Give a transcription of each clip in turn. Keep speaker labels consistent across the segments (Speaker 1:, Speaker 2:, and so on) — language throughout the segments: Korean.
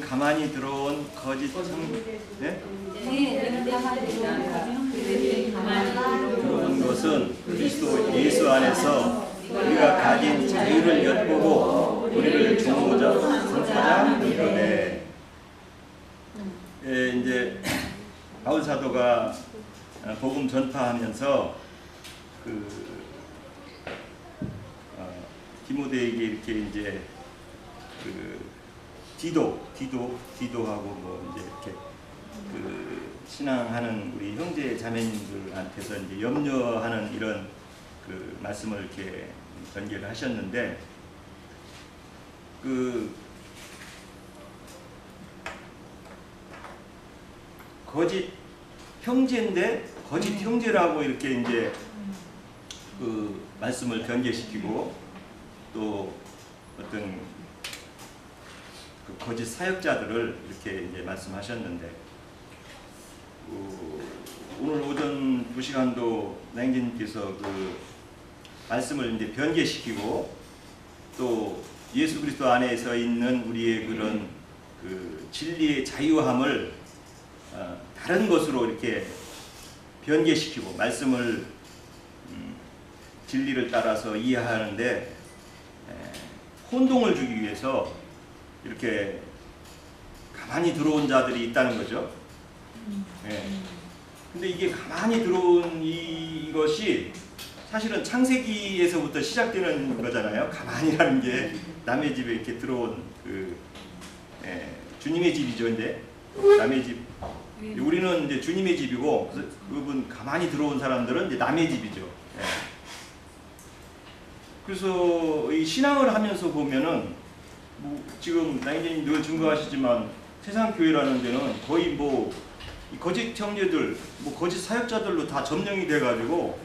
Speaker 1: 가만히 들어온 거짓 네? 들어온 것은 그리스도 예수 안에서 우리가 가진 자유를 엿보고 우리를 종모자 선사자 이르되. 이제 바울 사도가 복음 전파하면서 디모데에게 이렇게 이제 디도하고 뭐 이제 이렇게 신앙하는 우리 형제 자매님들한테서 이제 염려하는 이런 말씀을 이렇게 전개를 하셨는데, 거짓 형제인데 거짓 형제라고 이렇게 이제 말씀을 변개시키고, 또 어떤 거짓 사역자들을 이렇게 이제 말씀하셨는데, 오늘 오전 2시간도 나인진님께서 말씀을 이제 변개시키고, 또 예수 그리스도 안에서 있는 우리의 그런 진리의 자유함을 다른 것으로 이렇게 변개시키고 말씀을 진리를 따라서 이해하는데 혼동을 주기 위해서 이렇게 가만히 들어온 자들이 있다는 거죠. 근데 이게 가만히 들어온 이것이 사실은 창세기에서부터 시작되는 거잖아요. 가만히라는 게 남의 집에 이렇게 들어온 주님의 집이죠. 이제 남의 집, 우리는 이제 주님의 집이고, 그분 가만히 들어온 사람들은 이제 남의 집이죠. 그래서 이 신앙을 하면서 보면은 지금 나인진님 늘 증거하시지만 세상 교회라는 데는 거의 거짓 형제들, 거짓 사역자들로 다 점령이 돼가지고,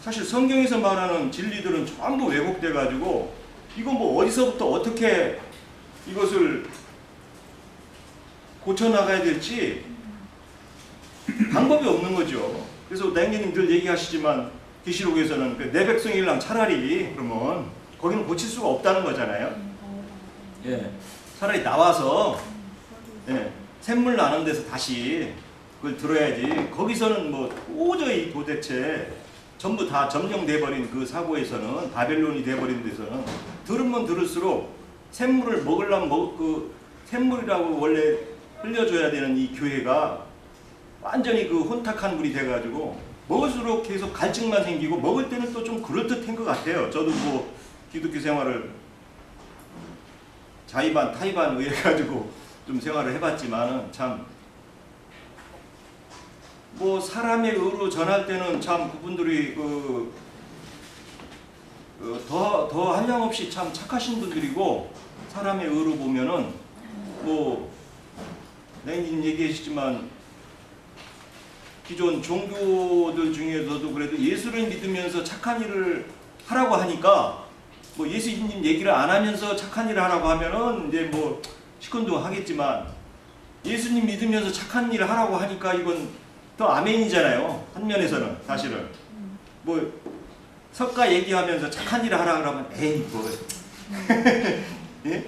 Speaker 1: 사실 성경에서 말하는 진리들은 전부 왜곡돼가지고, 이거 어디서부터 어떻게 이것을 고쳐나가야 될지 방법이 없는 거죠. 그래서 나인진님 늘 얘기하시지만 계시록에서는 내 백성일랑 차라리 그러면 거기는 고칠 수가 없다는 거잖아요. 차라리 나와서 샘물 나는 데서 다시 그걸 들어야지. 거기서는 도저히 도대체 전부 다 점령돼버린 그 사고에서는, 바벨론이 돼버린 데서는 들으면 들을수록 샘물을 먹으려면 샘물이라고 원래 흘려줘야 되는 이 교회가 완전히 혼탁한 물이 돼가지고 먹을수록 계속 갈증만 생기고, 먹을 때는 또 좀 그럴듯한 것 같아요. 저도 기독교 생활을 자의반 타의반 의해가지고 좀 생활을 해봤지만은 참 사람의 의로 전할 때는 참 그분들이 더 한량없이 참 착하신 분들이고, 사람의 의로 보면은 나인님 얘기하시지만 기존 종교들 중에서도 그래도 예수를 믿으면서 착한 일을 하라고 하니까, 예수님 얘기를 안 하면서 착한 일을 하라고 하면은 이제 시큰둥하겠지만, 예수님 믿으면서 착한 일을 하라고 하니까 이건 또 아멘이잖아요. 한 면에서는 사실은 석가 얘기하면서 착한 일을 하라 그러면 에이 예?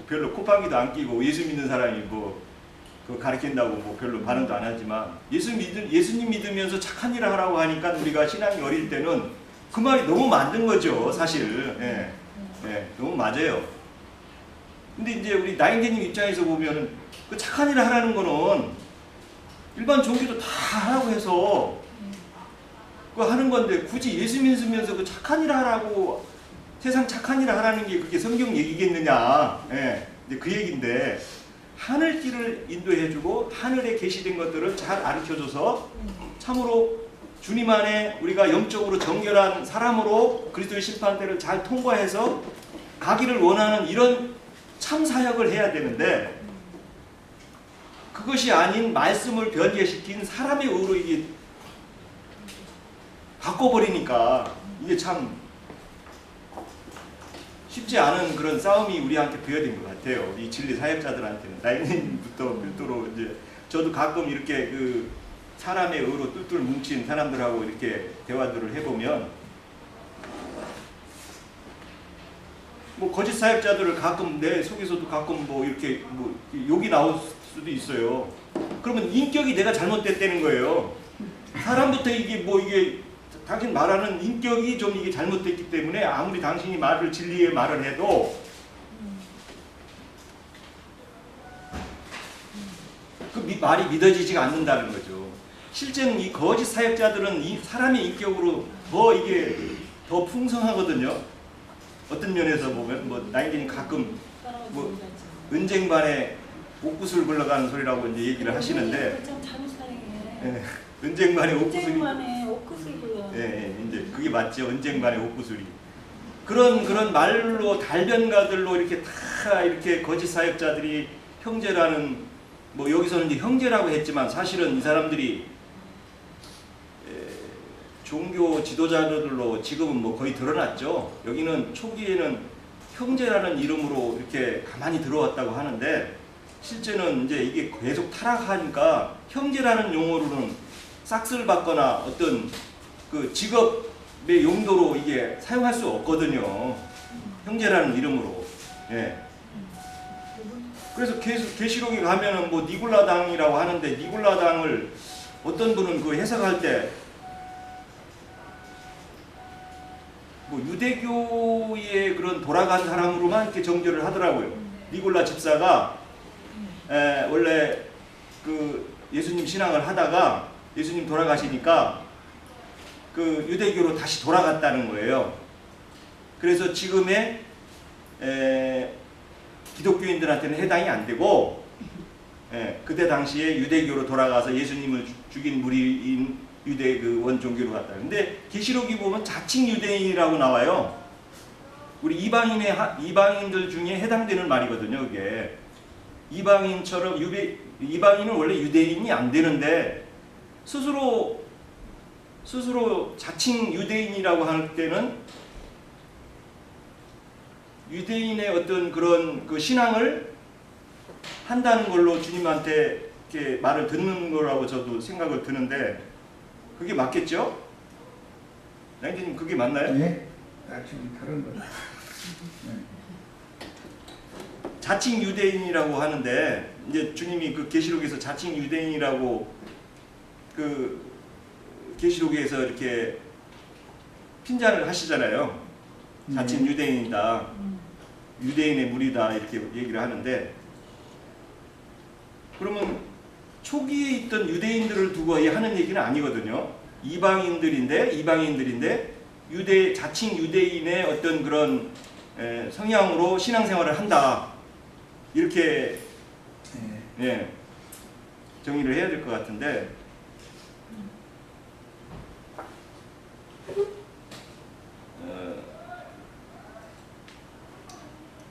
Speaker 1: 별로 콧방귀도 안 끼고 예수 믿는 사람이 그거 가르친다고 별로 반응도 안 하지만, 예수님 믿으면서 착한 일을 하라고 하니까 우리가 신앙이 어릴 때는 그 말이 너무 맞는 거죠, 사실. 너무 맞아요. 근데 이제 우리 나인진님 입장에서 보면은 그 착한 일을 하라는 거는 일반 종교도 다 하라고 해서 그거 하는 건데, 굳이 예수 믿으면서 그 착한 일을 하라고, 세상 착한 일을 하라는 게 그게 성경 얘기겠느냐. 근데 그 얘기인데, 하늘길을 인도해주고 하늘에 계시된 것들을 잘 가르쳐줘서 참으로 주님 안에 우리가 영적으로 정결한 사람으로 그리스도의 심판대를 잘 통과해서 가기를 원하는 이런 참 사역을 해야 되는데, 그것이 아닌 말씀을 변개시킨 사람의 의로 이게 바꿔버리니까 이게 참 쉽지 않은 그런 싸움이 우리한테 부여된 것 같아요. 이 진리 사역자들한테는. 나인님부터 별도로 이제 저도 가끔 이렇게 사람의 의로 똘똘 뭉친 사람들하고 이렇게 대화들을 해보면 뭐 거짓 사역자들을 가끔 내 속에서도 가끔 뭐 이렇게 뭐 욕이 나올 수도 있어요. 그러면 인격이 내가 잘못됐다는 거예요. 사람부터 이게 뭐 이게 당신 말하는 인격이 좀 이게 잘못됐기 때문에 아무리 당신이 말을 진리의 말을 해도 그 말이 믿어지지가 않는다는 거죠. 실제는 이 거짓 사역자들은 이 사람의 인격으로 더 이게 더 풍성하거든요. 어떤 면에서 보면 뭐 나인틴이 가끔 뭐 은쟁반에 옥구슬 굴러가는 소리라고 이제 얘기를 하시는데, 예, 은쟁반에 옥구슬이, 예, 이제 그게 맞죠. 은쟁반에 옥구슬이. 그런 말로 달변가들로 이렇게 다 이렇게 거짓 사역자들이 형제라는, 뭐 여기서는 이제 형제라고 했지만 사실은 이 사람들이 종교 지도자들로 지금은 뭐 거의 드러났죠. 여기는 초기에는 형제라는 이름으로 이렇게 가만히 들어왔다고 하는데, 실제는 이제 이게 계속 타락하니까 형제라는 용어로는 싹쓸 받거나 어떤 그 직업의 용도로 이게 사용할 수 없거든요. 형제라는 이름으로. 예. 그래서 계시록에 가면은 뭐 니굴라당이라고 하는데, 니굴라당을 어떤 분은 그 해석할 때 뭐 유대교의 그런 돌아간 사람으로만 이렇게 정죄를 하더라고요. 니굴라 집사가 원래 그 예수님 신앙을 하다가 예수님 돌아가시니까 그 유대교로 다시 돌아갔다는 거예요. 그래서 지금의 기독교인들한테는 해당이 안 되고, 그때 당시에 유대교로 돌아가서 예수님을 죽인 무리인 유대 그 원종교로 갔다. 근데 계시록이 보면 자칭 유대인이라고 나와요. 우리 이방인들 중에 해당되는 말이거든요. 이게 이방인처럼 이방인은 원래 유대인이 안 되는데 스스로 자칭 유대인이라고 할 때는 유대인의 어떤 그런 그 신앙을 한다는 걸로 주님한테 이렇게 말을 듣는 거라고 저도 생각을 드는데, 그게 맞겠죠? 양진님 그게 맞나요?
Speaker 2: 예? 지금 다른 거.
Speaker 1: 자칭 유대인이라고 하는데, 이제 주님이 그 계시록에서 자칭 유대인이라고 그 계시록에서 이렇게 핀잔을 하시잖아요. 자칭 유대인이다, 유대인의 무리다 이렇게 얘기를 하는데, 그러면 초기에 있던 유대인들을 두고 하는 얘기는 아니거든요. 이방인들인데 자칭 유대인의 어떤 그런 성향으로 신앙생활을 한다, 이렇게 정의를 해야 될 것 같은데,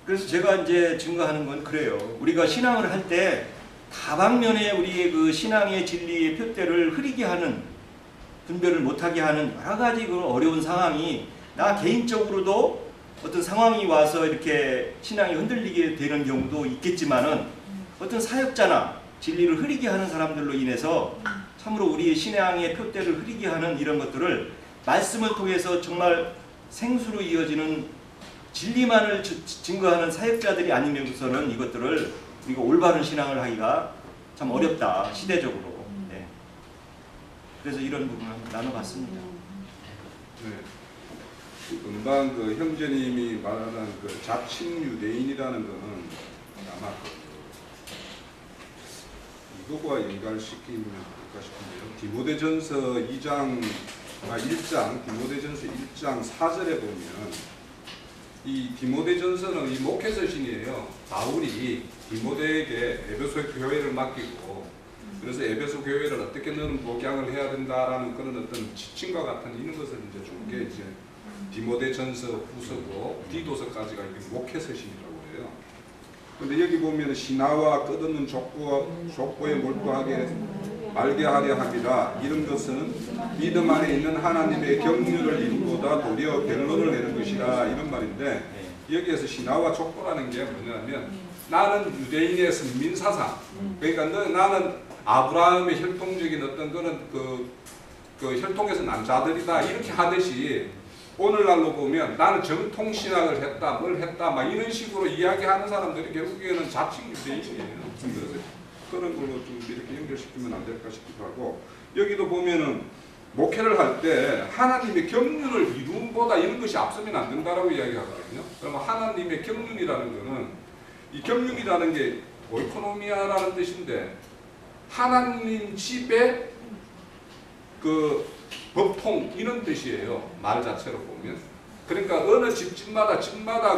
Speaker 1: 그래서 제가 이제 증거하는 건 그래요. 우리가 신앙을 할 때 다방면에 우리의 그 신앙의 진리의 표대를 흐리게 하는, 분별을 못하게 하는 여러 가지 그 어려운 상황이, 나 개인적으로도 어떤 상황이 와서 이렇게 신앙이 흔들리게 되는 경우도 있겠지만은, 어떤 사역자나 진리를 흐리게 하는 사람들로 인해서 참으로 우리의 신앙의 표대를 흐리게 하는 이런 것들을 말씀을 통해서 정말 생수로 이어지는 진리만을 증거하는 사역자들이 아니면서는 이것들을 우리가 올바른 신앙을 하기가 참 어렵다, 시대적으로. 네. 그래서 이런 부분을 나눠봤습니다.
Speaker 3: 네. 금방 그 형제님이 말하는 그 자칭 유대인이라는 거는 아마 이거와 연관시키면 될까 싶은데요. 디모데전서 1장 4절에 보면, 이 디모데전서는 이 목회서신이에요. 바울이 디모데에게 에베소 교회를 맡기고, 그래서 에베소 교회를 어떻게 너는 목양을 해야 된다라는 그런 어떤 지침과 같은 이런 것을 이제 준 게 이제 디모데전서 후서고 디도서까지가 이게 목회서신이라고 해요. 그런데 여기 보면 신하와 끝없는 족보에 몰두하게 말게 하려 합니다. 이런 것은 믿음 안에 있는 하나님의 경륜을 이루보다 도리어 결론을 내는 것이라, 이런 말인데, 여기에서 신하와 족보라는 게 뭐냐면, 나는 유대인의 선민사상, 그러니까 나는 아브라함의 혈통적인 어떤 그런 그 혈통에서 난 자들이다, 이렇게 하듯이 오늘날로 보면 나는 정통신학을 했다, 뭘 했다, 막 이런 식으로 이야기하는 사람들이 결국에는 자칭 유대인이에요. 그래서 그런 걸로 좀 이렇게 연결시키면 안 될까 싶기도 하고, 여기도 보면은 목회를 할 때 하나님의 경륜을 이룸보다 이런 것이 앞서면 안 된다라고 이야기하거든요. 그러면 하나님의 경륜이라는 거는, 이 경륜이라는 게 오이코노미아라는 뜻인데, 하나님 집에 그 법통 이런 뜻이에요. 말 자체로 보면. 그러니까 어느 집마다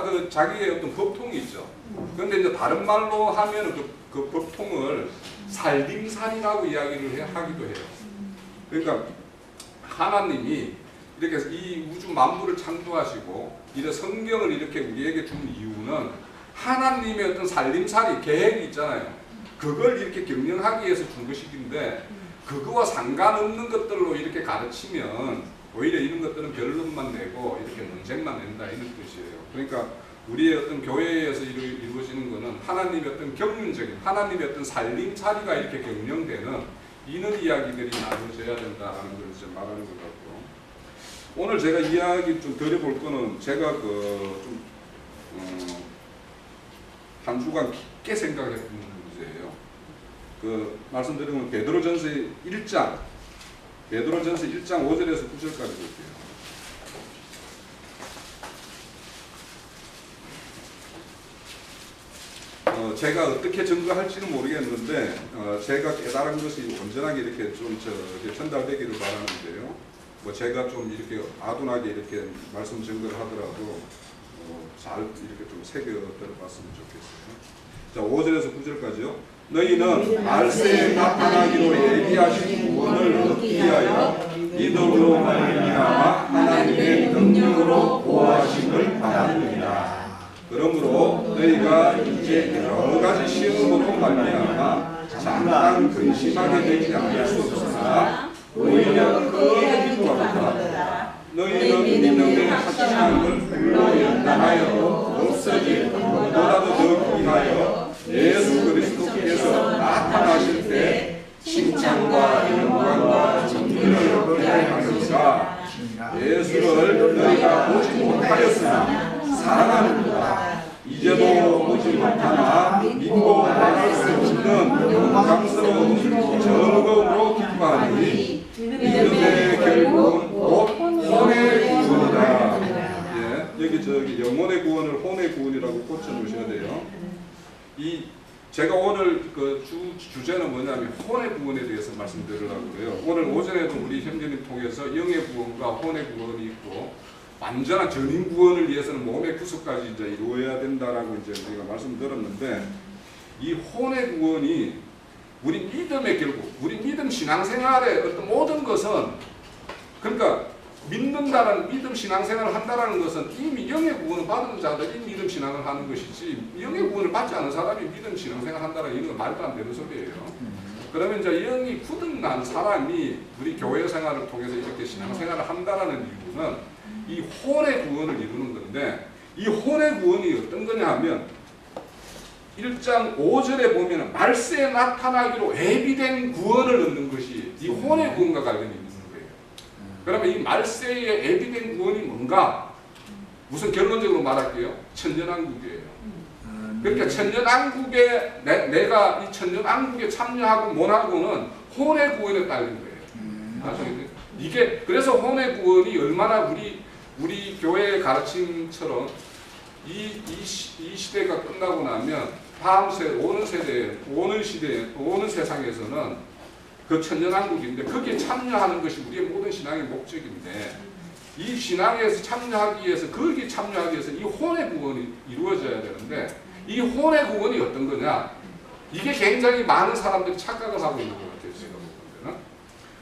Speaker 3: 그 자기의 어떤 법통이 있죠. 그런데 이제 다른 말로 하면 그 법통을 살림살이라고 이야기를 하기도 해요. 그러니까 하나님이 이렇게 이 우주 만물을 창조하시고 이런 성경을 이렇게 우리에게 준 이유는 하나님의 어떤 살림살이 계획이 있잖아요. 그걸 이렇게 경영하기 위해서 준 것이긴데, 그거와 상관없는 것들로 이렇게 가르치면 오히려 이런 것들은 결론만 내고 이렇게 논쟁만 낸다, 이런 뜻이에요. 그러니까 우리의 어떤 교회에서 이루어지는 것은 하나님의 어떤 경륜적인, 하나님의 어떤 살림살이가 이렇게 경영되는 이런 이야기들이 나눠져야 된다는 걸 이제 말하는 것 같고, 오늘 제가 이야기 좀 드려볼 거는 제가 한 주간 깊게 생각했던 문제예요. 말씀드리면 베드로전서 1장 5절에서 9절까지 볼게요. 제가 어떻게 증거할지는 모르겠는데, 제가 깨달은 것이 온전하게 이렇게 좀 전달되기를 바라는데요. 제가 좀 이렇게 아둔하게 이렇게 말씀 증거를 하더라도 잘 이렇게 좀 새겨 들어봤으면 좋겠어요. 자, 5절에서 9절까지요. 너희는 말세에 나타나기로 예비하신 구원을 얻기 위하여 믿음으로 말미암아 하나님의 능력으로 보호하심을 받았느니라. 그러므로 너희가 이제 여러 가지 시험으로 말미암아 잠깐 근심하게 되지 않을 수 없으나 오히려 크게 기뻐하라. 너희는 믿음의 확신함을 불로 연단하여도 없어질 것보다도 더 귀하여 예수 그리스도께서 나타나실 때 칭찬과 영광과 존귀를 얻게 하시리라. 예수를 너희가 보지 못하였으나 사랑하는구나. 이제도 보지 못하나 믿고 말할 수 없는 영광스러운 즐거움으로 기뻐하니 믿음의 결국은 곧 혼의 구원이다. 여기 영혼의 구원을 혼의 구원이라고 꽂혀놓으셔야 돼요. 제가 오늘 주제는 뭐냐면 혼의 구원에 대해서 말씀드리려고 그래요. 오늘 오전에도 우리 형제님 통해서 영의 구원과 혼의 구원이 있고, 완전한 전인 구원을 위해서는 몸의 구속까지 이제 이루어야 된다라고 이제 우리가 말씀드렸는데, 이 혼의 구원이 우리 믿음의 결국, 우리 믿음 신앙생활의 어떤 모든 것은, 그러니까 믿는다는 믿음 신앙생활을 한다라는 것은 이미 영의 구원을 받은 자들이 믿음 신앙을 하는 것이지, 영의 구원을 받지 않은 사람이 믿음 신앙생활을 한다는 이런 건 말도 안 되는 소리예요. 그러면 이제 영이 굳은난 사람이 우리 교회 생활을 통해서 이렇게 신앙생활을 한다라는 이유는 이 혼의 구원을 이루는 건데, 이 혼의 구원이 어떤 거냐 하면 1장 5절에 보면 말세에 나타나기로 예비된 구원을 얻는 것이 이 혼의 구원과 관련이 있는 거예요. 그러면 이 말세에 예비된 구원이 뭔가? 우선 결론적으로 말할게요. 천년왕국이에요. 그러니까 천년왕국에 내가 이 천년왕국에 참여하고 못하고는 혼의 구원에 딸린 거예요. 아시겠죠? 이게 그래서 혼의 구원이 얼마나 우리 교회의 가르침처럼 이 시대가 끝나고 나면 다음 오는 세상에서는 그 천년왕국인데, 거기에 참여하는 것이 우리의 모든 신앙의 목적인데, 이 신앙에서 참여하기 위해서, 거기에 참여하기 위해서 이 혼의 구원이 이루어져야 되는데, 이 혼의 구원이 어떤 거냐? 이게 굉장히 많은 사람들이 착각을 하고 있는 것 같아요, 제가 보기에는.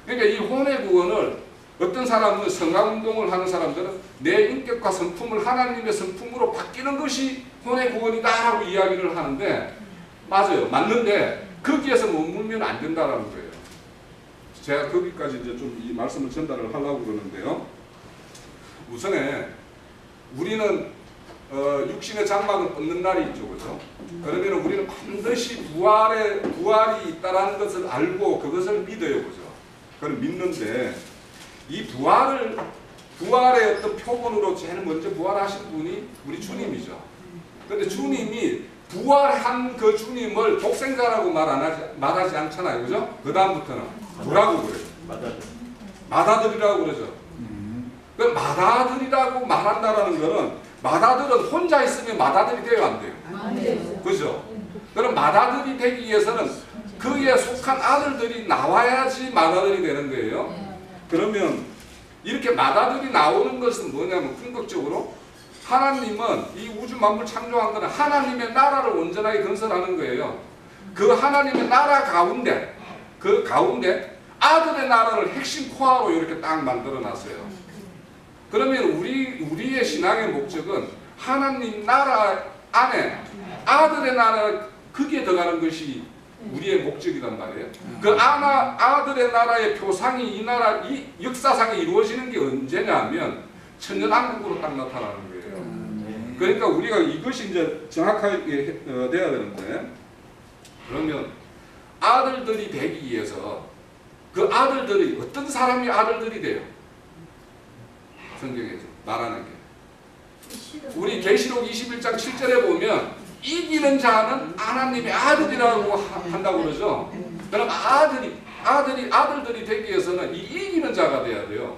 Speaker 3: 그러니까 이 혼의 구원을 어떤 사람은 성화운동을 하는 사람들은 내 인격과 성품을 하나님의 성품으로 바뀌는 것이 혼의 구원이다 라고 이야기를 하는데, 맞아요. 맞는데 거기에서 머물면 안 된다라는 거예요. 제가 거기까지 이제 좀 이 말씀을 전달을 하려고 그러는데요. 우선에 우리는 육신의 장막을 벗는 날이 있죠, 그죠? 그러면 우리는 반드시 부활이 있다라는 것을 알고 그것을 믿어요, 그죠? 그걸 믿는데, 이 부활을 부활의 어떤 표본으로 제일 먼저 부활하신 분이 우리 주님이죠. 그런데 주님이 부활한 그 주님을 독생자라고 말하지 않잖아요. 그죠? 그 다음부터는 뭐라고 그래요? 맏아들이라고 그러죠. 그 맏아들이라고 말한다라는 거는 맏아들은 혼자 있으면 맏아들이 돼요, 안 돼요?
Speaker 4: 안 돼요.
Speaker 3: 그죠? 그럼 맏아들이 되기 위해서는 그에 속한 아들들이 나와야지 맏아들이 되는 거예요. 그러면 이렇게 맏아들이 나오는 것은 뭐냐면 궁극적으로 하나님은 이 우주 만물 창조한 것은 하나님의 나라를 온전하게 건설하는 거예요. 그 하나님의 나라 가운데 그 가운데 아들의 나라를 핵심 코어로 이렇게 딱 만들어 놨어요. 그러면 우리의 신앙의 목적은 하나님 나라 안에 아들의 나라 거기에 들어가는 것이 우리의 목적이란 말이에요. 그 아들의 나라의 표상이 이 나라 이 역사상에 이루어지는 게 언제냐면 천년왕국으로 딱 나타나는 거예요. 그러니까 우리가 이것이 이제 정확하게 돼야 되는데, 그러면 아들들이 되기 위해서 그 아들들이 어떤 사람이 아들들이 돼요? 성경에서 말하는 게 우리 계시록 21장 7절에 보면 이기는 자는 하나님의 아들이라고 한다고 그러죠. 그럼 아들들이 되기 위해서는 이 이기는 자가 돼야 돼요.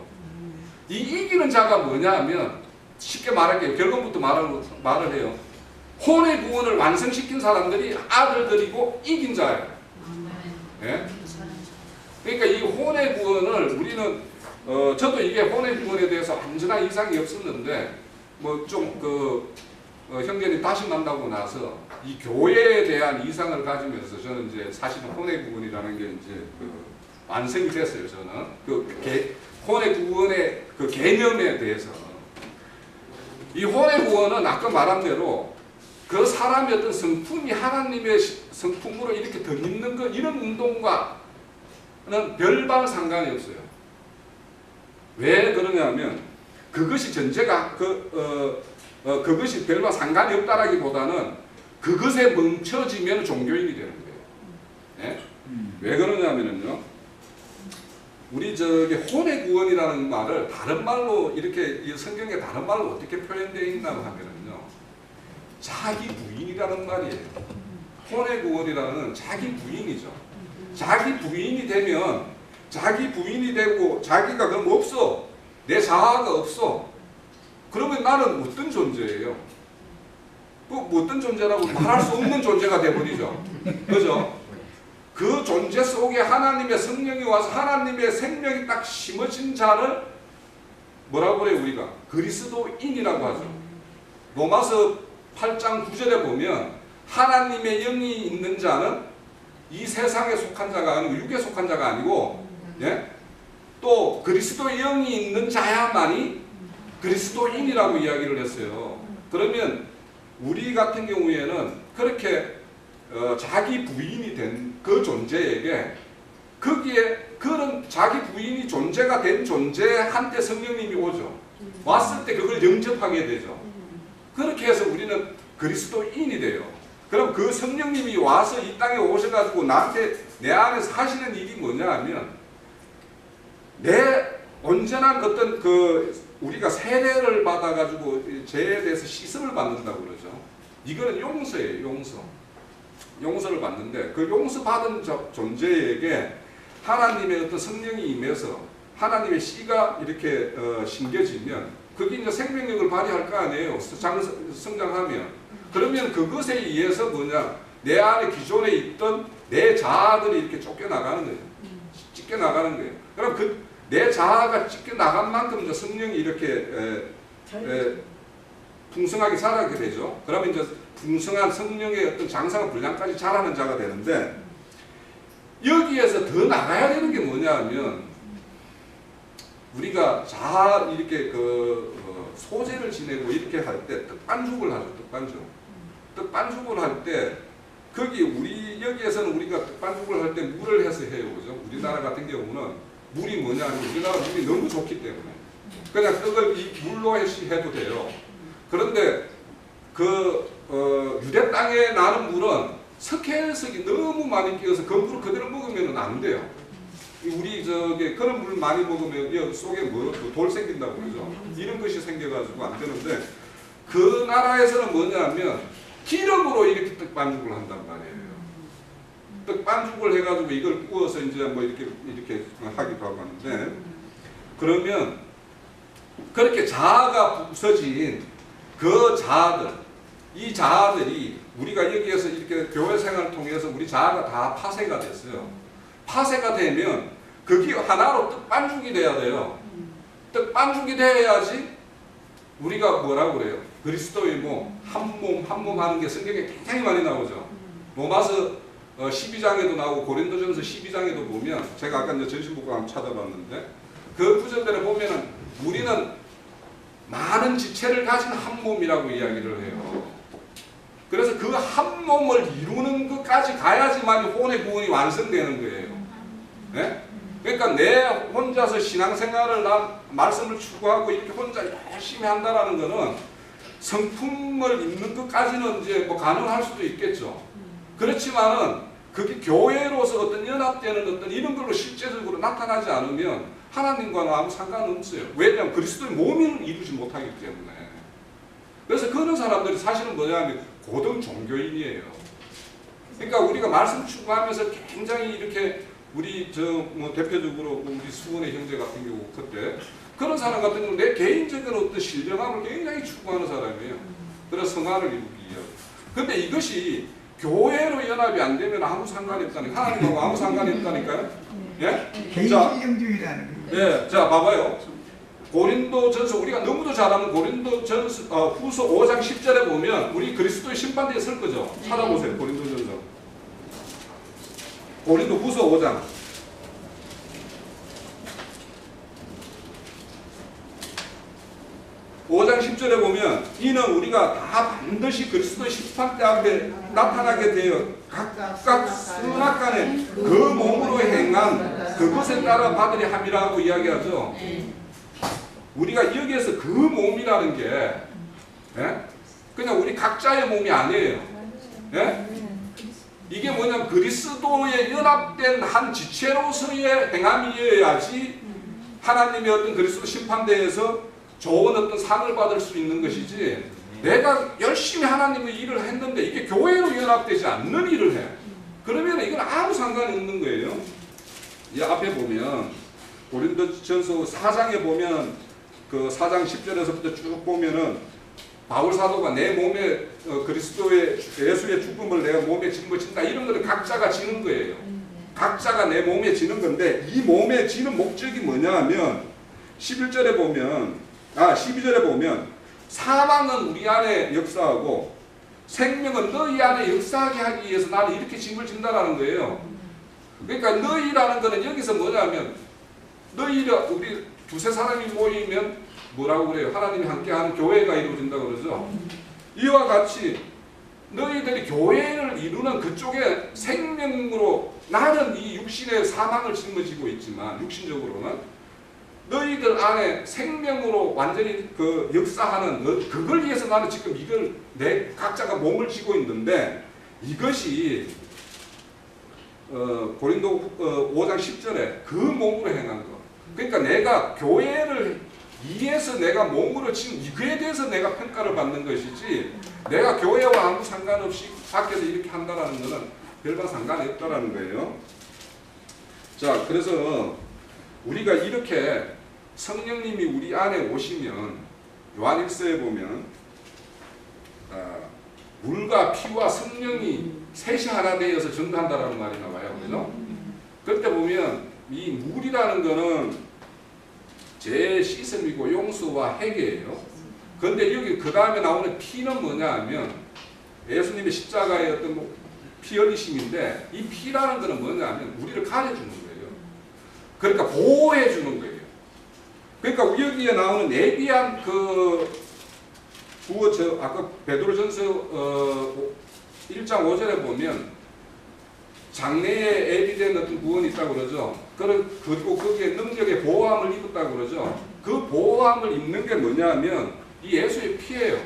Speaker 3: 이 이기는 자가 뭐냐 하면 쉽게 말할게요. 결론부터 말을 해요. 혼의 구원을 완성시킨 사람들이 아들들이고 이긴 자예요. 네? 그러니까 이 혼의 구원을 우리는 저도 이게 혼의 구원에 대해서 완전한 이상이 없었는데 뭐 좀 형제님 다시 만나고 나서 이 교회에 대한 이상을 가지면서 저는 이제 사실은 혼의 구원이라는 게 이제 완성이 됐어요. 저는 혼의 구원의 그 개념에 대해서 이 혼의 구원은 아까 말한 대로 그 사람의 어떤 성품이 하나님의 성품으로 이렇게 덧입는 것 이런 운동과는 별반 상관이 없어요. 왜 그러냐면 그것이 전제가 그것이 별반 상관이 없다라기보다는 그것에 멈춰지면 종교인이 되는 거예요. 네? 왜 그러냐면요. 우리 저기 혼의 구원이라는 말을 다른 말로 이렇게 성경에 다른 말로 어떻게 표현되어 있나고 하면은요. 자기 부인이라는 말이에요. 혼의 구원이라는 자기 부인이죠. 자기 부인이 되면 자기 부인이 되고 자기가 그럼 없어. 내 자아가 없어. 그러면 나는 어떤 존재예요? 뭐 어떤 존재라고 말할 수 없는 존재가 되어버리죠. 그죠? 그 존재 속에 하나님의 성령이 와서 하나님의 생명이 딱 심어진 자를 뭐라고 그래요 우리가? 그리스도인이라고 하죠. 로마서 8장 9절에 보면 하나님의 영이 있는 자는 이 세상에 속한 자가 아니고 육에 속한 자가 아니고 예? 또 그리스도의 영이 있는 자야만이 그리스도인이라고 이야기를 했어요. 그러면 우리 같은 경우에는 그렇게 자기 부인이 된 그 존재에게 거기에 그런 자기 부인이 존재가 된 존재한테 성령님이 오죠. 왔을 때 그걸 영접하게 되죠. 그렇게 해서 우리는 그리스도인이 돼요. 그럼 그 성령님이 와서 이 땅에 오셔가지고 나한테 내 안에서 하시는 일이 뭐냐 하면 내 온전한 어떤 우리가 세례를 받아가지고 죄에 대해서 씻음을 받는다고 그러죠. 이거는 용서예요. 용서를 받는데 그 용서받은 존재에게 하나님의 어떤 성령이 임해서 하나님의 씨가 이렇게 심겨지면 그게 이제 생명력을 발휘할 거 아니에요. 성장하면. 그러면 그것에 의해서 뭐냐 내 안에 기존에 있던 내 자아들이 이렇게 쫓겨나가는 거예요. 찢겨나가는 거예요. 그럼 내 자아가 찢겨나간 만큼 이제 성령이 이렇게 풍성하게 자라게 되죠. 그러면 이제 풍성한 성령의 어떤 장성한 분량까지 자라는 자가 되는데 여기에서 더 나가야 되는 게 뭐냐 하면 우리가 이렇게 소제를 지내고 이렇게 할 때 떡반죽을 하죠. 떡반죽을 할 때 여기에서는 우리가 떡반죽을 할 때 물을 해서 해요. 그죠? 우리나라 같은 경우는 물이 뭐냐 하면 우리나라 물이 너무 좋기 때문에 그냥 떡을 이 물로 해도 돼요. 그런데 유대 땅에 나는 물은 석회석이 너무 많이 끼어서 그 물을 그대로 먹으면 안 돼요. 우리 저게 그런 물 많이 먹으면 여 속에 돌 생긴다고 그러죠. 이런 것이 생겨가지고 안 되는데 그 나라에서는 뭐냐면 기름으로 이렇게 떡반죽을 한단 말이에요. 떡반죽을 해가지고 이걸 구워서 이제 뭐 이렇게 하기도 하고 하는데 그러면 그렇게 자아가 부서진 그 자아들, 이 자아들이 우리가 여기에서 이렇게 교회 생활을 통해서 우리 자아가 다 파쇄가 됐어요. 파쇄가 되면 그게 하나로 떡반죽이 돼야 돼요. 떡반죽이 돼야지 우리가 뭐라고 그래요? 그리스도의 몸, 한 몸 하는 게 성경에 굉장히 많이 나오죠. 로마서 12장에도 나오고 고린도전서 12장에도 보면 제가 아까 이제 전신복과 한번 찾아봤는데 그 구절들에 보면은 우리는 많은 지체를 가진 한 몸이라고 이야기를 해요. 그래서 그 한 몸을 이루는 것까지 가야지만 혼의 구원이 완성되는 거예요. 네? 그러니까 내 혼자서 신앙생활을 말씀을 추구하고 이렇게 혼자 열심히 한다라는 거는 성품을 입는 것까지는 이제 뭐 가능할 수도 있겠죠. 그렇지만은 그게 교회로서 어떤 연합되는 어떤 이런 걸로 실제적으로 나타나지 않으면 하나님과는 아무 상관없어요. 왜냐하면 그리스도의 몸을 이루지 못하기 때문에. 그래서 그런 사람들이 사실은 뭐냐면 고등 종교인이에요. 그러니까 우리가 말씀 추구하면서 굉장히 이렇게 우리 뭐 대표적으로 우리 수원의 형제 같은 경우 그때 그런 사람 같은 경우는 내 개인적인 어떤 신령함을 굉장히 추구하는 사람이에요. 그래서 성화를 이루기 위하여. 근데 이것이 교회로 연합이 안 되면 아무 상관이 없다니까. 하나님하고 아무 상관이 없다니까요. 예?
Speaker 2: 개인
Speaker 3: 자,
Speaker 2: 신령주의라는 거예요.
Speaker 3: 예, 자 봐봐요. 고린도전서 우리가 너무도 잘 아는 고린도전서 후서 5장 10절에 보면 우리 그리스도의 심판대에 설 거죠. 찾아보세요. 고린도전서. 고린도 후서 5장. 5장 10절에 보면 이는 우리가 다 반드시 그리스도의 심판대 앞에 나타나게 되어 각각 선악간에 그 몸으로 행한 그것에 따라 받으리 함이라고 이야기하죠. 우리가 여기에서 그 몸이라는 게 예? 그냥 우리 각자의 몸이 아니에요. 예? 이게 뭐냐면 그리스도에 연합된 한 지체로서의 행함이어야지 하나님의 어떤 그리스도 심판대에서 좋은 어떤 상을 받을 수 있는 것이지 내가 열심히 하나님의 일을 했는데 이게 교회로 연합되지 않는 일을 해. 그러면 이건 아무 상관이 없는 거예요. 이 앞에 보면 고린도전서 4장에 보면 그 4장 10절에서부터 쭉 보면은 바울 사도가 내 몸에 그리스도의 예수의 죽음을 내가 몸에 짊어진다 이런 거를 각자가 지는 거예요. 각자가 내 몸에 지는 건데 이 몸에 지는 목적이 뭐냐 하면 11절에 보면 12절에 보면 사망은 우리 안에 역사하고 생명은 너희 안에 역사하게 하기 위해서 나는 이렇게 짐을 진다라는 거예요. 그러니까 너희라는 거는 여기서 뭐냐면 너희가 우리 두세 사람이 모이면 뭐라고 그래요? 하나님이 함께하는 교회가 이루어진다고 그러죠. 이와 같이 너희들이 교회를 이루는 그쪽에 생명으로 나는 이 육신의 사망을 짊어지고 있지만 육신적으로는 너희들 안에 생명으로 완전히 그 역사하는 그걸 위해서 나는 지금 이걸 내 각자가 몸을 쥐고 있는데 이것이 고린도 5장 10절에 그 몸으로 행한 거. 그러니까 내가 교회를 위해서 내가 몸으로 진 이거에 대해서 내가 평가를 받는 것이지 내가 교회와 아무 상관없이 밖에서 이렇게 한다라는 것은 별반 상관이 없다라는 거예요. 자, 그래서 우리가 이렇게 성령님이 우리 안에 오시면 요한일서에 보면 물과 피와 성령이 셋이 하나 되어서 전도한다라는 말이 나와요. 그죠? 그때 보면 이 물이라는 거는 제 씻음이고 용서와 회개예요. 그런데 여기 그 다음에 나오는 피는 뭐냐 하면 예수님의 십자가의 어떤 피 흘리심인데 이 피라는 거는 뭐냐 하면 우리를 가려주는 거예요. 그러니까 보호해 주는 거예요. 그러니까 여기에 나오는 예비한 아까 베드로전서 1장 5절에 보면 장래에 예비된 어떤 구원이 있다고 그러죠. 그리고 거기에 능력의 보호함을 입었다고 그러죠. 그 보호함을 입는 게 뭐냐면 이 예수의 피예요.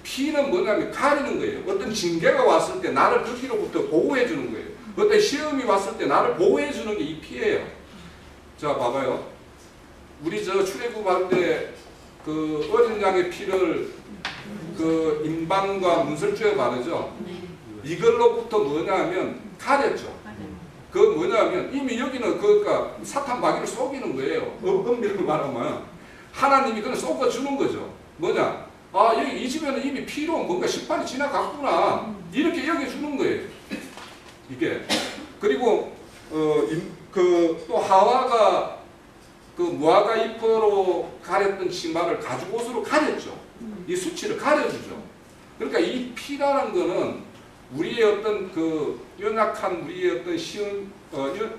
Speaker 3: 피는 뭐냐면 가리는 거예요. 어떤 징계가 왔을 때 나를 거기로부터 보호해 주는 거예요. 어떤 시험이 왔을 때 나를 보호해 주는 게 이 피예요. 자, 봐봐요. 우리 저 출애굽할 때 그 어린 양의 피를 그 임방과 문설주에 바르죠. 이걸로부터 뭐냐면 가렸죠. 그 뭐냐면 이미 여기는 그니까 사탄 마귀를 속이는 거예요. 엄밀히 말하면 하나님이 그냥 속아주는 거죠. 뭐냐? 아, 여기 이 집에는 이미 피로 뭔가 심판이 지나갔구나. 이렇게 여겨주는 거예요. 이게. 그리고 그 또 하와가 그 무화과 잎으로 가렸던 치마를 가죽 옷으로 가렸죠. 이 수치를 가려주죠. 그러니까 이 피라는 거는 우리의 어떤 그 연약한 우리의 어떤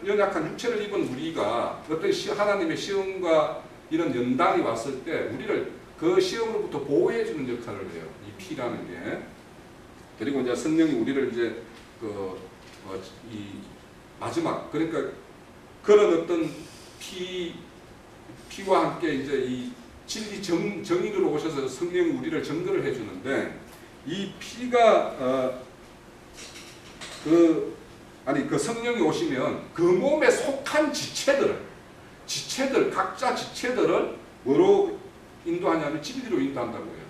Speaker 3: 연약한 육체를 입은 우리가 어떤 하나님의 시험과 이런 연단이 왔을 때 우리를 그 시험으로부터 보호해주는 역할을 해요. 이 피라는 게. 그리고 이제 성령이 우리를 이제 이 마지막 그러니까 그런 어떤 피와 함께 이제 이 진리 정인으로 오셔서 성령이 우리를 증거를 해주는데 이 피가 그 성령이 오시면 그 몸에 속한 지체들 각자 지체들을 뭐로 인도하냐면 진리로 인도한다고 해요.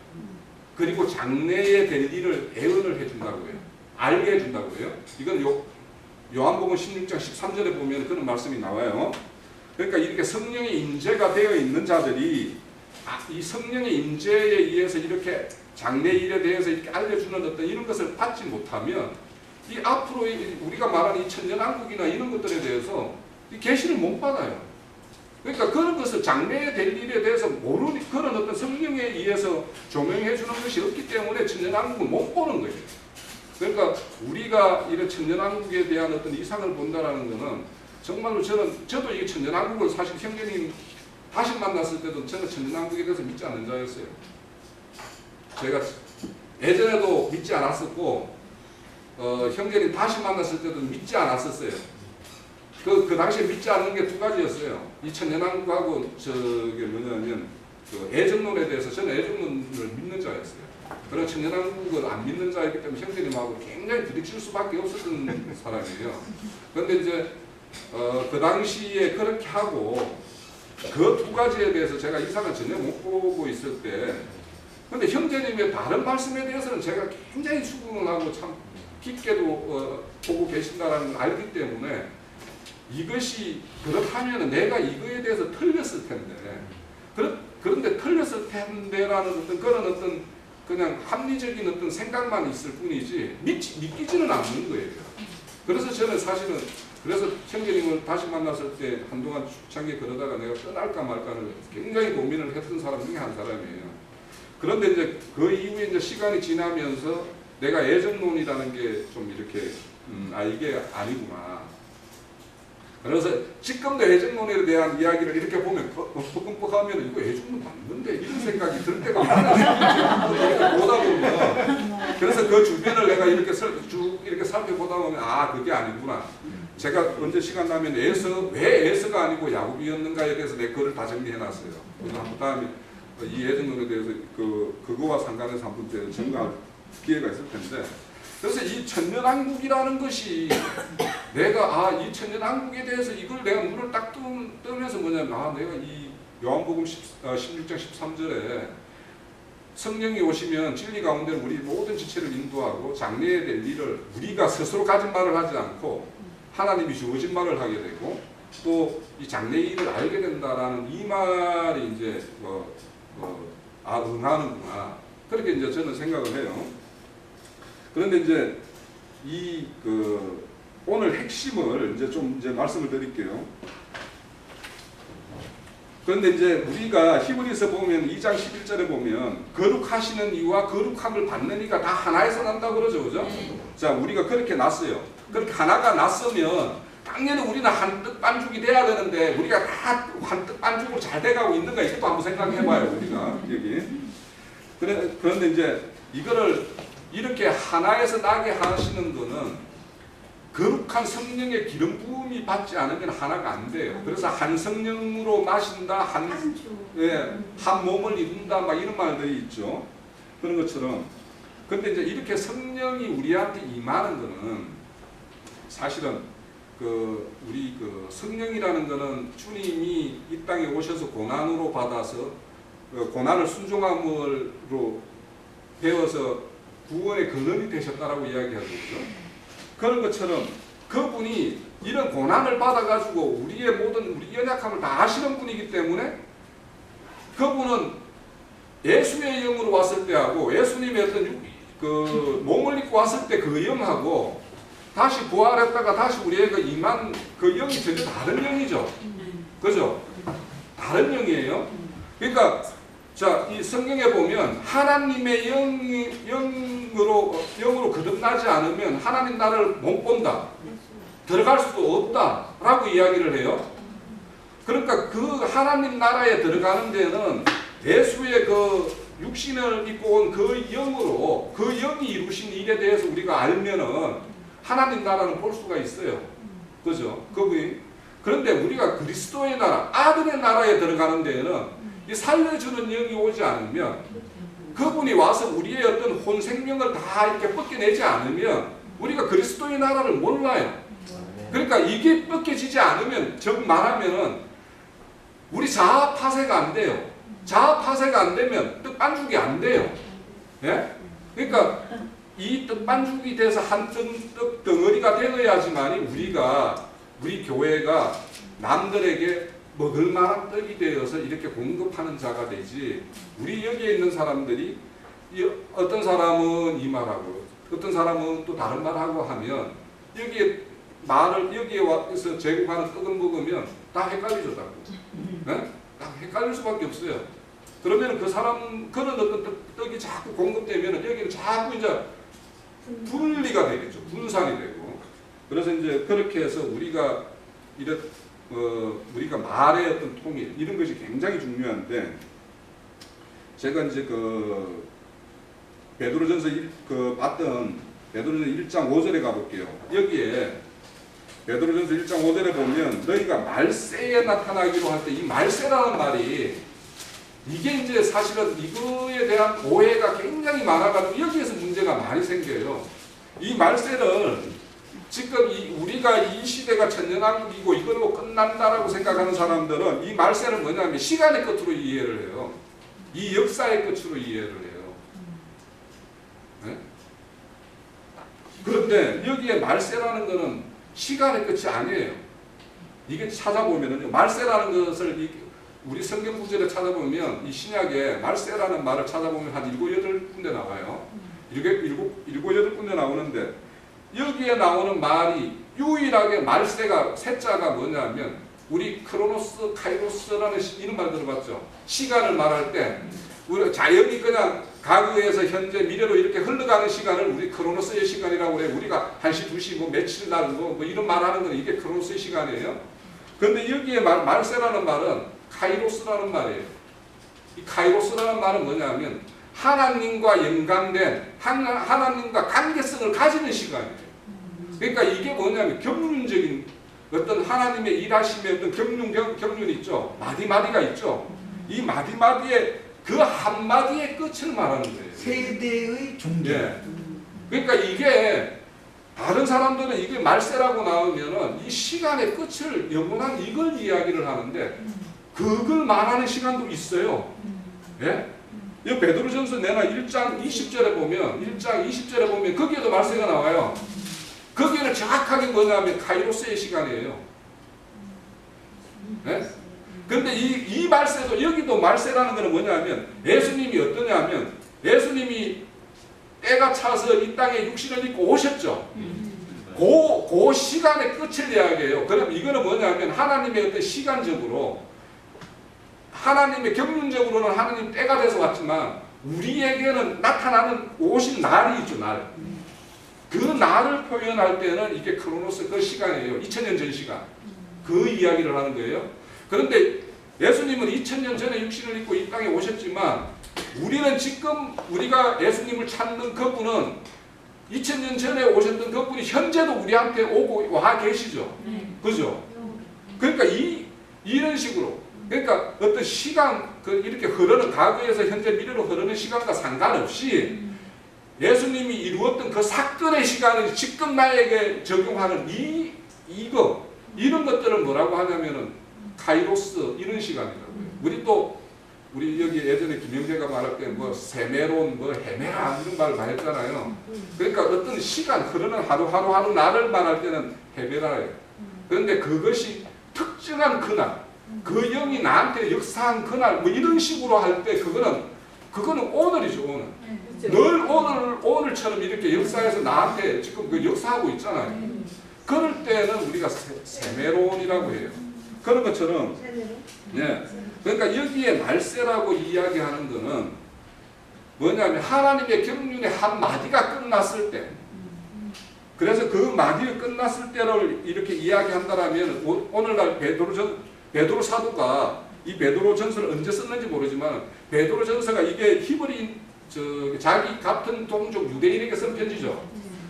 Speaker 3: 그리고 장래에 될 일을 예언을 해준다고 해요. 알게 해준다고 해요. 이건 요한복음 16장 13절에 보면 그런 말씀이 나와요. 그러니까 이렇게 성령의 임재가 되어 있는 자들이 이 성령의 임재에 의해서 이렇게 장래 일에 대해서 이렇게 알려주는 어떤 이런 것을 받지 못하면 이 앞으로 우리가 말하는 이 천년왕국이나 이런 것들에 대해서 이 계시를 못 받아요. 그러니까 그런 것을 장래에 될 일에 대해서 모르니 그런 어떤 성령에 의해서 조명해 주는 것이 없기 때문에 천년왕국을 못 보는 거예요. 그러니까 우리가 이런 천년왕국에 대한 어떤 이상을 본다라는 것은 정말로 저도 이 천년왕국을 사실 형제님 다시 만났을 때도 저는 천년왕국에 대해서 믿지 않는 자였어요. 제가 예전에도 믿지 않았었고 형제님 다시 만났을 때도 믿지 않았었어요. 그 당시에 믿지 않는 게 두 가지였어요. 이 천년왕국하고 저게 뭐냐면 그 애정론에 대해서 저는 애정론을 믿는 자였어요. 그런 천년왕국을 안 믿는 자이기 때문에 형제님하고 굉장히 부딪힐 수밖에 없었던 사람이에요. 그런데 이제 그 당시에 그렇게 하고 그 두 가지에 대해서 제가 이상을 전혀 못 보고 있을 때 근데 형제님의 다른 말씀에 대해서는 제가 굉장히 수긍을 하고 참 깊게도 보고 계신다는 걸 알기 때문에 이것이 그렇다면 내가 이거에 대해서 틀렸을 텐데 그런데 틀렸을 텐데라는 어떤 그런 어떤 그냥 합리적인 어떤 생각만 있을 뿐이지 믿기지는 않는 거예요. 그래서 저는 사실은 그래서 형제님을 다시 만났을 때 한동안 초창기에 그러다가 내가 떠날까 말까를 굉장히 고민을 했던 사람 중에 한 사람이에요. 그런데 이제 그 이후에 이제 시간이 지나면서 내가 애정론이라는 게 좀 이렇게 이게 아니구나. 그래서 지금도 애정론에 대한 이야기를 이렇게 보면 뻑뻑하면 이거 애정론 맞는데 이런 생각이 들 때가 많아요. 이렇게 보다 보면 그래서 그 주변을 내가 이렇게 쭉 이렇게 살펴보다 보면 그게 아니구나. 제가 언제 시간 나면 왜 에서가 아니고 야곱이었는가에 대해서 내 글을 다 정리해놨어요. 그 다음에 이 애정론에 대해서 그거와 상관해서 한 번 증거할 기회가 있을 텐데. 그래서 이 천년왕국이라는 것이 내가 이 천년왕국에 대해서 이걸 내가 눈을 딱 뜨면서 뭐냐면 내가 이 요한복음 16장 13절에 성령이 오시면 진리 가운데 우리 모든 지체를 인도하고 장래에 될 일을 우리가 스스로 가진 말을 하지 않고 하나님이 주어진 말을 하게 되고 또 이 장래 일을 알게 된다라는 이 말이 이제 응하는구나. 그렇게 이제 저는 생각을 해요. 그런데 이제 오늘 핵심을 이제 말씀을 드릴게요. 그런데 이제 우리가 히브리서 보면 2장 11절에 보면 거룩하시는 이와 거룩함을 받는 이가 다 하나에서 난다고 그러죠. 그죠? 자, 우리가 그렇게 났어요. 그렇게 하나가 났으면 당연히 우리는 한뜻 반죽이 돼야 되는데 우리가 다 한뜻 반죽으로 잘 돼가고 있는가 이것도 한번 생각해봐요. 우리가 여기. 그런데 이제 이거를 이렇게 하나에서 나게 하시는 거는 거룩한 성령의 기름 부음이 받지 않으면 하나가 안 돼요. 그래서 한 성령으로 마신다, 한 몸을 이룬다, 막 이런 말들이 있죠. 그런 것처럼. 근데 이제 이렇게 성령이 우리한테 임하는 거는 사실은 우리 성령이라는 거는 주님이 이 땅에 오셔서 고난으로 받아서 고난을 순종함으로 배워서 구원의 근원이 되셨다라고 이야기하죠. 그런 것처럼 그분이 이런 고난을 받아가지고 우리 연약함을 다 아시는 분이기 때문에 그분은 예수의 영으로 왔을 때하고 예수님의 어떤 몸을 입고 왔을 때 그 영하고 다시 부활했다가 다시 우리에게 임한 그 영이 전혀 다른 영이죠. 그죠? 다른 영이에요. 그러니까 자, 이 성경에 보면 하나님의 영으로 거듭나지 않으면 하나님 나라를 못 본다. 들어갈 수도 없다라고 이야기를 해요. 그러니까 그 하나님 나라에 들어가는 데는 예수의 그 육신을 입고 온 그 영으로 그 영이 이루신 일에 대해서 우리가 알면은 하나님 나라는 볼 수가 있어요. 그죠? 그분이. 그런데 우리가 그리스도의 나라, 아들의 나라에 들어가는 데에는 이 살려주는 영이 오지 않으면 그분이 와서 우리의 어떤 혼 생명을 다 이렇게 벗겨내지 않으면 우리가 그리스도의 나라를 몰라요. 그러니까 이게 벗겨지지 않으면 즉 말하면은 우리 자아 파쇄가 안 돼요. 자아 파쇄가 안 되면 뜻 반죽이 안 돼요. 예? 그러니까 이 뜻 반죽이 돼서 한 떡 덩어리가 되어야지만이 우리 교회가 남들에게 먹을 만한 떡이 되어서 이렇게 공급하는 자가 되지. 우리 여기에 있는 사람들이 어떤 사람은 이 말하고 어떤 사람은 또 다른 말하고 하면 여기에 와서 제공하는 떡을 먹으면 다 헷갈리죠, 자꾸. 네? 다 헷갈릴 수밖에 없어요. 그러면 그런 어떤 떡이 자꾸 공급되면 여기는 자꾸 이제 분리가 되겠죠. 분산이 되고. 그래서 이제 그렇게 해서 우리가 우리가 말의 어떤 통일 이런 것이 굉장히 중요한데 제가 이제 베드로전서 봤던 베드로전서 1장 5절에 가볼게요. 여기에 베드로전서 1장 5절에 보면 너희가 말세에 나타나기로 할 때 이 말세라는 말이 이게 이제 사실은 이거에 대한 오해가 굉장히 많아가지고 여기에서 문제가 많이 생겨요. 이 말세를 지금 우리가 이 시대가 천년왕국이고 이걸로 끝난다라고 생각하는 사람들은 이 말세는 뭐냐면 시간의 끝으로 이해를 해요. 이 역사의 끝으로 이해를 해요. 네? 그런데 여기에 말세라는 것은 시간의 끝이 아니에요. 이게 찾아보면은요, 말세라는 것을 우리 성경 구절에 찾아보면 이 신약에 말세라는 말을 찾아보면 한 7, 8군데 나와요. 7, 8군데 나오는데 여기에 나오는 말이 유일하게 말세가 셋자가 뭐냐면 우리 크로노스, 카이로스라는 이런 말 들어봤죠. 시간을 말할 때 우리 자연이 그냥 과거에서 현재, 미래로 이렇게 흘러가는 시간을 우리 크로노스의 시간이라고 그래요. 우리가 1시, 2시, 뭐 며칠 날 뭐 이런 말 하는 건 이게 크로노스의 시간이에요. 그런데 여기에 말세라는 말은 카이로스라는 말이에요. 이 카이로스라는 말은 뭐냐면 하나님과 연관된 하나님과 관계성을 가지는 시간이에요. 그러니까 이게 뭐냐면 경륜적인 어떤 하나님의 일하심의 어떤 경륜이 있죠. 마디마디가 있죠. 이 마디마디의 그 한마디의 끝을 말하는 거예요.
Speaker 2: 세대의 종교.
Speaker 3: 예. 그러니까 이게 다른 사람들은 이게 말세라고 나오면은 이 시간의 끝을 영원한 이걸 이야기를 하는데 그걸 말하는 시간도 있어요. 예? 이 베드로전서 내가 1장 20절에 보면 거기에도 말세가 나와요. 거기에는 정확하게 뭐냐면 카이로스의 시간이에요. 예? 근데 이 말세도 여기도 말세라는 것은 뭐냐면 예수님이 어떠냐면 예수님이 때가 차서 이 땅에 육신을 입고 오셨죠. 그 시간의 끝을 이야기해요. 그럼 이거는 뭐냐면 하나님의 어떤 시간적으로 하나님의 경륜적으로는 하나님 때가 돼서 왔지만 우리에게는 나타나는 오신 날이 있죠. 날. 그 날을 표현할 때는 이게 크로노스 그 시간이에요. 2000년 전 시간. 그 이야기를 하는 거예요. 그런데 예수님은 2000년 전에 육신을 입고 이 땅에 오셨지만 우리는 지금 우리가 예수님을 찾는 그분은 2000년 전에 오셨던 그분이 현재도 우리한테 오고 와 계시죠. 그죠? 그러니까 이런 식으로 그러니까 어떤 시간 이렇게 흐르는 과거에서 현재 미래로 흐르는 시간과 상관없이 예수님이 이루었던 그 사건의 시간을 지금 나에게 적용하는 이 이런 것들을 뭐라고 하냐면은 카이로스 이런 시간이라고요. 우리 여기 예전에 김영재가 말할 때 뭐 세메론 뭐 헤메라 이런 말 많이 했잖아요. 그러니까 어떤 시간 흐르는 하루 날을 말할 때는 헤메라예요. 그런데 그것이 특정한 그날 그 영이 나한테 역사한 그날 뭐 이런 식으로 할 때 그거는 오늘이죠. 오늘. 늘 오늘처럼 이렇게 역사에서 나한테 지금 그 역사하고 있잖아요. 그럴 때는 우리가 세메론이라고 해요. 그런 것처럼 예. 그러니까 여기에 날세라고 이야기하는 거는 뭐냐면 하나님의 경륜의 한 마디가 끝났을 때 그래서 그 마디가 끝났을 때를 이렇게 이야기한다라면 오늘날 베드로 사도가 이 베드로 전서를 언제 썼는지 모르지만 베드로 전서가 이게 히브리 자기 같은 동족 유대인에게 쓴 편지죠.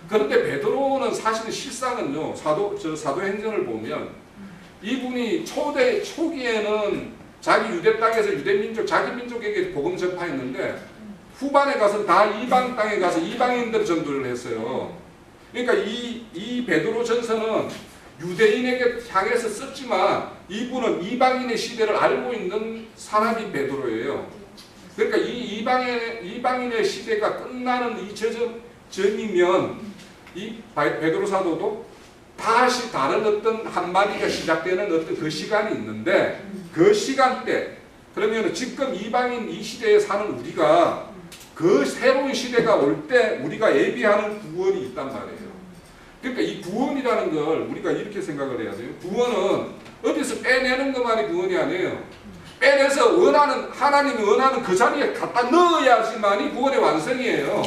Speaker 3: 그런데 베드로는 사실 실상은요 사도행전을 보면 이분이 초기에는 자기 유대 땅에서 유대민족 자기 민족에게 복음 전파했는데 후반에 가서 다 이방 땅에 가서 이방인들 전도를 했어요. 그러니까 이 베드로 전서는 유대인에게 향해서 썼지만 이분은 이방인의 시대를 알고 있는 사람이 베드로예요. 그러니까 이 이방인의 시대가 끝나는 이 전이면 이 베드로 사도도 다시 다른 어떤 한마디가 시작되는 어떤 그 시간이 있는데 그 시간대 그러면 지금 이방인 이 시대에 사는 우리가 그 새로운 시대가 올 때 우리가 예비하는 구원이 있단 말이에요. 그러니까 이 구원이라는 걸 우리가 이렇게 생각을 해야 돼요. 구원은 어디서 빼내는 것만이 구원이 아니에요. 빼내서 하나님이 원하는 그 자리에 갖다 넣어야지만이 구원의 완성이에요.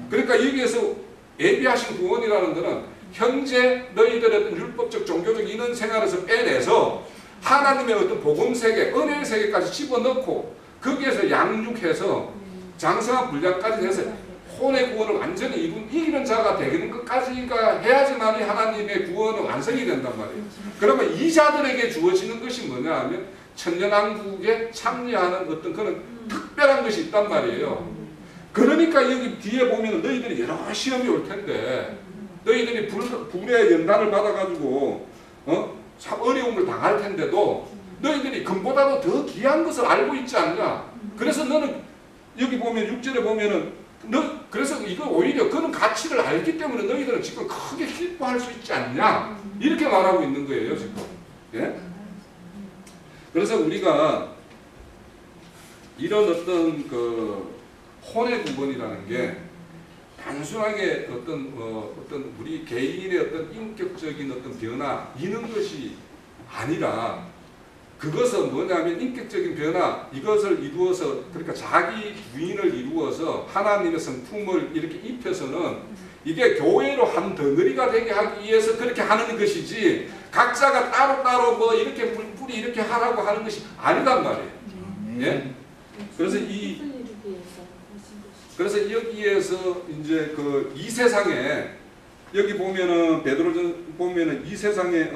Speaker 3: 그러니까 여기에서 예비하신 구원이라는 것은 현재 너희들의 율법적 종교적 인원 생활에서 빼내서 하나님의 어떤 복음 세계, 은혜의 세계까지 집어넣고 거기에서 양육해서 장성한 분량까지 해서 혼의 구원을 완전히 이기는 자가 되는 것까지가 해야지만이 하나님의 구원은 완성이 된단 말이에요. 그러면 이 자들에게 주어지는 것이 뭐냐 하면 천년왕국에 참여하는 어떤 그런 특별한 것이 있단 말이에요. 그러니까 여기 뒤에 보면 너희들이 여러 시험이 올 텐데 너희들이 불의 연단을 받아가지고 참 어려움을 당할 텐데도 너희들이 금보다도 더 귀한 것을 알고 있지 않냐. 그래서 너는 여기 보면 6절에 보면은 그래서 이거 오히려 그런 가치를 알기 때문에 너희들은 지금 크게 기뻐할 수 있지 않냐. 이렇게 말하고 있는 거예요 지금. 예? 그래서 우리가 이런 어떤 그 혼의 구원이라는 게 단순하게 어떤 우리 개인의 어떤 인격적인 어떤 변화 이런 것이 아니라 그것은 뭐냐면 인격적인 변화 이것을 이루어서 그러니까 자기 부인을 이루어서 하나님의 성품을 이렇게 입혀서는 이게 교회로 한 덩어리가 되게 하기 위해서 그렇게 하는 것이지 각자가 따로따로 뭐 이렇게 물뿌리 이렇게 하라고 하는 것이 아니단 말이에요. 예? 그래서 여기에서 이제 그 이 세상에 여기 보면은 베드로전 보면은 이 세상에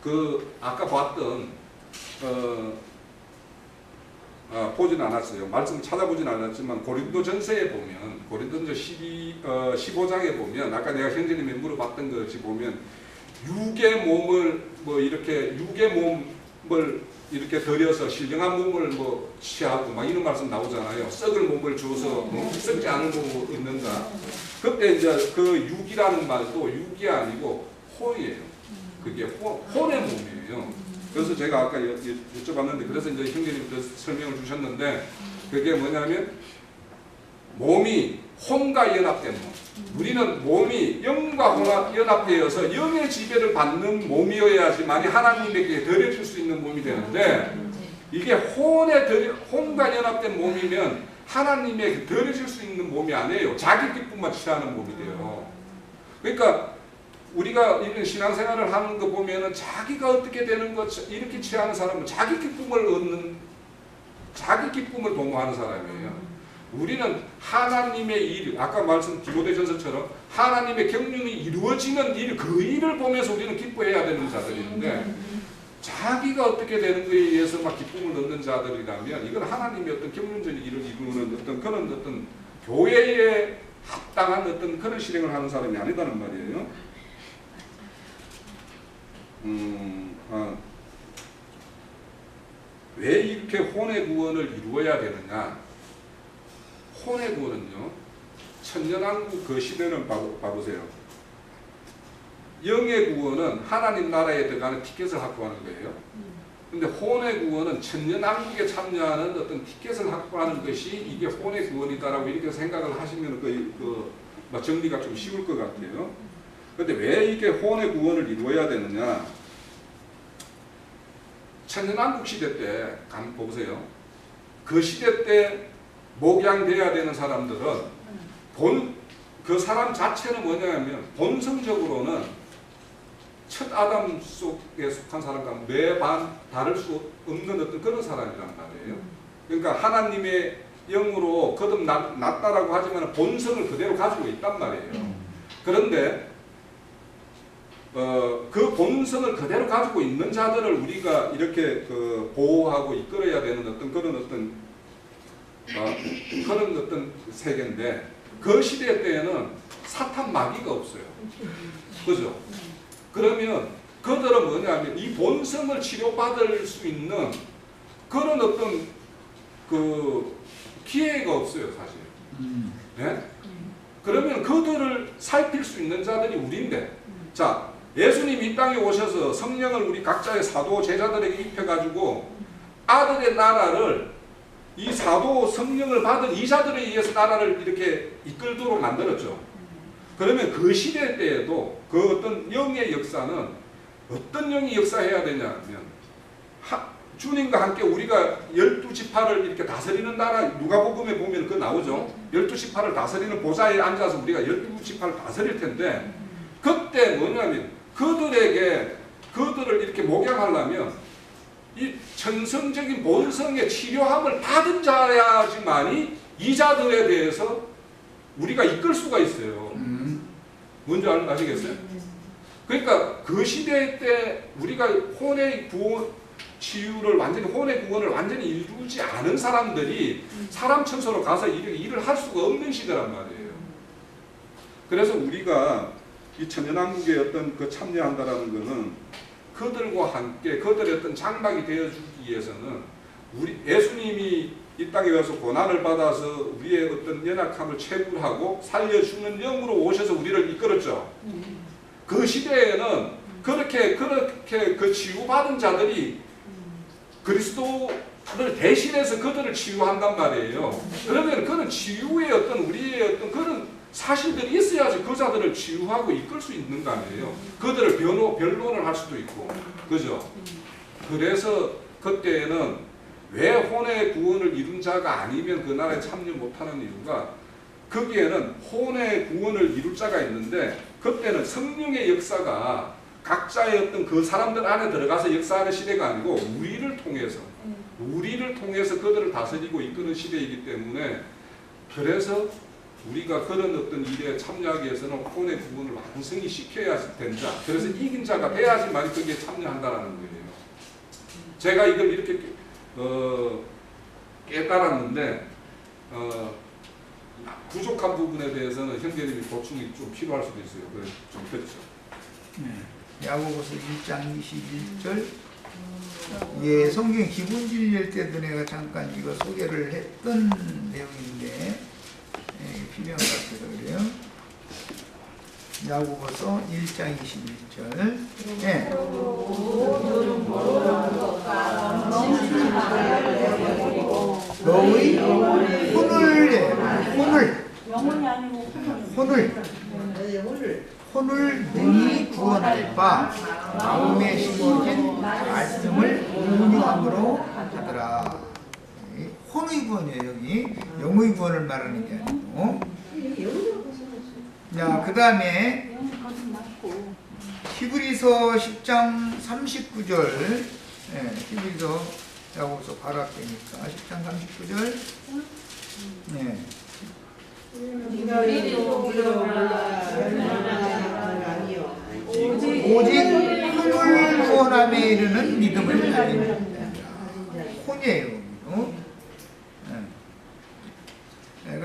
Speaker 3: 그 아까 봤던 보진 않았어요. 말씀 찾아보진 않았지만 고린도전서에 보면 고린도전서 15장에 보면 아까 내가 형제님이 물어봤던 것이 보면 육의 몸을 뭐 이렇게 육의 몸을 이렇게 들여서 신령한 몸을 뭐 취하고 막 이런 말씀 나오잖아요. 썩을 몸을 주어서 썩지 않은 몸을 있는가. 그때 이제 그 육이라는 말도 육이 아니고 혼이에요. 그게 혼의 몸이에요. 그래서 제가 아까 여쭤봤는데 그래서 이제 형제님께서 설명을 주셨는데 그게 뭐냐면 몸이 혼과 연합된 몸. 우리는 몸이 영과 연합되어서 영의 지배를 받는 몸이어야지만이 하나님에게 드려질 수 있는 몸이 되는데 이게 혼과 연합된 몸이면 하나님에게 드려질 수 있는 몸이 아니에요. 자기 기쁨만 취하는 몸이 돼요. 그러니까 우리가 이런 신앙생활을 하는 거 보면은 자기가 어떻게 되는 것 이렇게 취하는 사람은 자기 기쁨을 도모하는 사람이에요. 우리는 하나님의 일, 아까 말씀 디모데전서처럼 하나님의 경륜이 이루어지는 일, 그 일을 보면서 우리는 기뻐해야 되는 자들인데 자기가 어떻게 되는 것에 의해서 막 기쁨을 얻는 자들이라면 이건 하나님의 어떤 경륜적인 일을 이루는 어떤 그런 어떤 교회에 합당한 어떤 그런 실행을 하는 사람이 아니다는 말이에요. 왜 이렇게 혼의 구원을 이루어야 되느냐? 혼의 구원은요, 천년왕국 그 시대는 봐보세요. 영의 구원은 하나님 나라에 들어가는 티켓을 확보하는 거예요. 근데 혼의 구원은 천년왕국에 참여하는 어떤 티켓을 확보하는 것이 이게 혼의 구원이다라고 이렇게 생각을 하시면 정리가 좀 쉬울 것 같아요. 근데 왜 이게 혼의 구원을 이루어야 되느냐? 천년왕국 시대 때 한번 보세요. 그 시대 때 목양돼야 되는 사람들은 그 사람 자체는 뭐냐면 본성적으로는 첫 아담 속에 속한 사람과 매반 다를 수 없는 어떤 그런 사람이란 말이에요. 그러니까 하나님의 영으로 거듭났다라고 하지만 본성을 그대로 가지고 있단 말이에요. 그런데 그 본성을 그대로 가지고 있는 자들을 우리가 이렇게 보호하고 이끌어야 되는 그런 어떤 세계인데, 그 시대 때에는 사탄 마귀가 없어요. 그죠? 그러면 그들은 뭐냐면 이 본성을 치료받을 수 있는 그런 어떤 기회가 없어요, 사실. 네? 그러면 그들을 살필 수 있는 자들이 우리인데, 자, 예수님이 이 땅에 오셔서 성령을 우리 각자의 사도 제자들에게 입혀가지고 아들의 나라를 이 사도 성령을 받은 이 자들에 의해서 나라를 이렇게 이끌도록 만들었죠. 그러면 그 시대 때에도 그 어떤 영의 역사는 어떤 영이 역사해야 되냐면 주님과 함께 우리가 12지파를 이렇게 다스리는 나라, 누가복음에 보면 그거 나오죠. 12지파를 다스리는 보좌에 앉아서 우리가 12지파를 다스릴 텐데, 그때 뭐냐면 그들을 이렇게 목양하려면 이 천성적인 본성의 치료함을 받은 자야지만이 이 자들에 대해서 우리가 이끌 수가 있어요. 뭔지 아시겠어요? 그러니까 그 시대 때 우리가 혼의 구원을 완전히 이루지 않은 사람들이 사람 천소로 가서 일을 할 수가 없는 시대란 말이에요. 그래서 우리가 이 천년왕국에 어떤 참여한다라는 것은 그들과 함께 그들의 어떤 장막이 되어주기 위해서는 예수님이 이 땅에 와서 고난을 받아서 우리의 어떤 연약함을 채굴하고 살려주는 영으로 오셔서 우리를 이끌었죠. 그 시대에는 그렇게 그 치유받은 자들이 그리스도를 대신해서 그들을 치유한단 말이에요. 그러면 그런 치유의 우리의 어떤 그런 사실들이 있어야지 그 자들을 치유하고 이끌 수 있는 거 아니에요. 그들을 변론을 할 수도 있고, 그죠? 그래서 그때에는 왜 혼의 구원을 이룬 자가 아니면 그 나라에 참여 못하는 이유가, 거기에는 혼의 구원을 이룰 자가 있는데 그때는 성령의 역사가 각자의 어떤 그 사람들 안에 들어가서 역사하는 시대가 아니고 우리를 통해서 그들을 다스리고 이끄는 시대이기 때문에, 그래서 우리가 그런 어떤 일에 참여하기 위해서는 혼의 구원을 완성히 시켜야 된다. 그래서 이긴 자가 돼야지만 거기에 참여한다는 거예요. 제가 이걸 이렇게 깨달았는데 부족한 부분에 대해서는 형제님이 보충이 좀 필요할 수도 있어요. 그래서 좀 그렇죠.
Speaker 2: 네. 야고보서 1장 21절. 예, 성경 기본 진리일 때도 내가 잠깐 이거 소개를 했던 내용인데 필요한 것 같아서 그래요. 야고보서 1장 21절. 예. 너의 혼을 능히 구원할 바 마음에 심어진 말씀을 온유함으로 하더라. 혼의 구원이에요. 여기 영의 구원을 말하는 게 아니고. 자, 그 다음에 히브리서 10장 39절. 히브리서 야고보서 바로 앞이니까 10장 39절. 네. 오직 혼을 구원함에 이르는 믿음을 가진다. 혼이에요.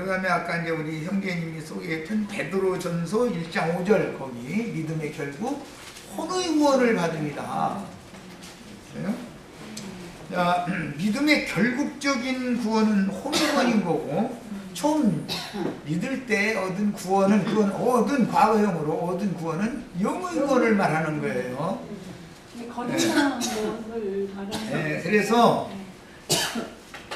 Speaker 2: 그다음에 아까 이제 우리 형제님이 소개했던 베드로전서 1장 5절 거기 믿음의 결국 혼의 구원을 받습니다. 그래요? 자, 믿음의 결국적인 구원은 혼의 구원인 거고 처음 믿을 때 얻은 구원은 그건 얻은 과거형으로 얻은 구원은 영의 구원을 말하는 거예요.
Speaker 4: 거듭난 구원을 말하는
Speaker 2: 네, 그래서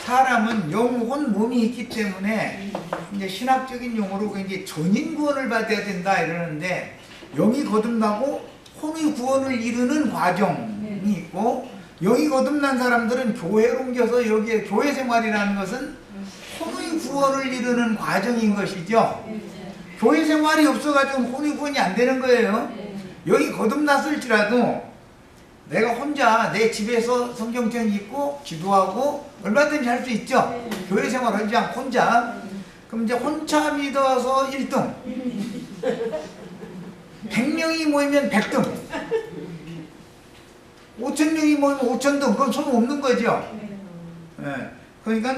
Speaker 2: 사람은 영혼 몸이 있기 때문에 이제 신학적인 용어로 이제 전인 구원을 받아야 된다 이러는데 영이 거듭나고 혼의 구원을 이루는 과정이 있고 영이 거듭난 사람들은 교회로 옮겨서 여기에 교회 생활이라는 것은 혼의 구원을 이루는 과정인 것이죠. 교회 생활이 없어가지고 혼의 구원이 안 되는 거예요. 여기 거듭났을지라도 내가 혼자 내 집에서 성경책 읽고 기도하고 얼마든지 할 수 있죠. 교회 생활 하지 않고 혼자. 그럼 이제 혼자 믿어서 1등 100명이 모이면 100등 5,000명이 모이면 5,000등 그건 소용없는 거죠. 네. 그러니까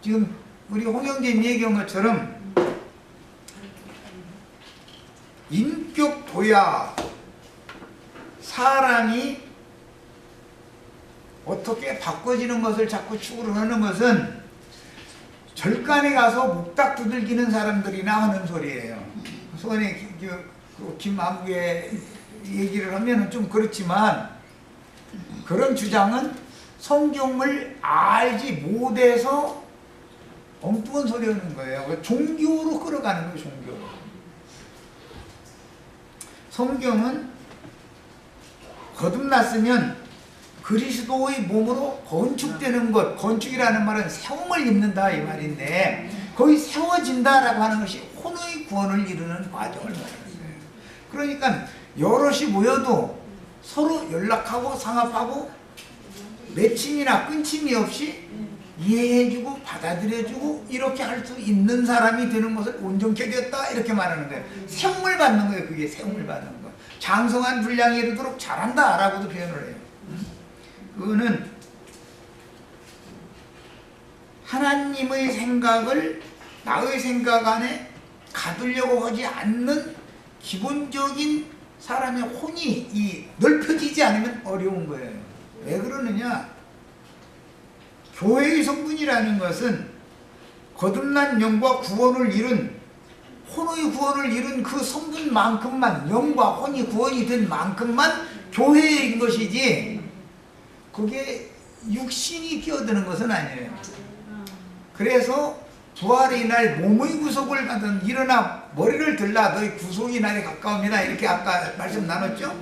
Speaker 2: 지금 우리 홍영재님 얘기한 것처럼 인격 도야 사람이 어떻게 바꿔지는 것을 자꾸 추구를 하는 것은 절간에 가서 목닥 두들기는 사람들이나 하는 소리예요. 소원에 김아무개 얘기를 하면 좀 그렇지만 그런 주장은 성경을 알지 못해서 엉뚱한 소리 하는 거예요. 종교로 끌어가는 거예요. 종교로. 성경은 거듭났으면 그리스도의 몸으로 건축되는 것, 건축이라는 말은 세움을 입는다 이 말인데 거기 세워진다라고 하는 것이 혼의 구원을 이루는 과정을 말하는 거예요. 그러니까 여럿이 모여도 서로 연락하고 상합하고 맺힘이나 끊침이 없이 이해해주고 받아들여주고 이렇게 할 수 있는 사람이 되는 것을 온전케 되었다 이렇게 말하는 거예요. 세움을 받는 거예요. 그게 세움을 받는 거. 장성한 분량에 이르도록 잘한다 라고도 표현을 해요. 그거는 하나님의 생각을 나의 생각 안에 가두려고 하지 않는 기본적인 사람의 혼이 넓혀지지 않으면 어려운 거예요. 왜 그러느냐? 교회의 성분이라는 것은 거듭난 영과 구원을 이룬 혼의 구원을 이룬 그 성분만큼만 영과 혼이 구원이 된 만큼만 교회인 것이지 그게 육신이 끼어드는 것은 아니에요. 그래서 부활의 날 몸의 구속을 받은 일어나 머리를 들라 너희 구속의 날에 가까움이다 이렇게 아까 말씀 나눴죠.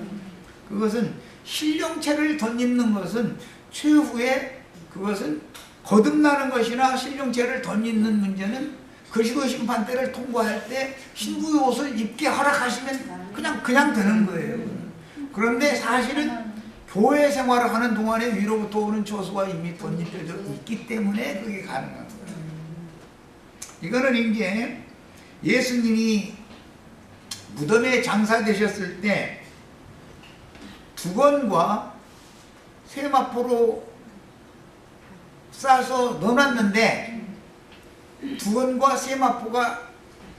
Speaker 2: 그것은 신령체를 덧입는 것은 최후에 그것은 거듭나는 것이나 신령체를 덧입는 문제는 그리스도 심판 때를 통과할 때 신부의 옷을 입게 허락하시면 그냥 되는 거예요. 그런데 사실은 교회 생활을 하는 동안에 위로부터 오는 처소가 이미 덧입혀져 있기 때문에 그게 가능한 거예요. 이거는 이제 예수님이 무덤에 장사되셨을 때 두건과 세마포로 싸서 넣어놨는데 두건과 세마포가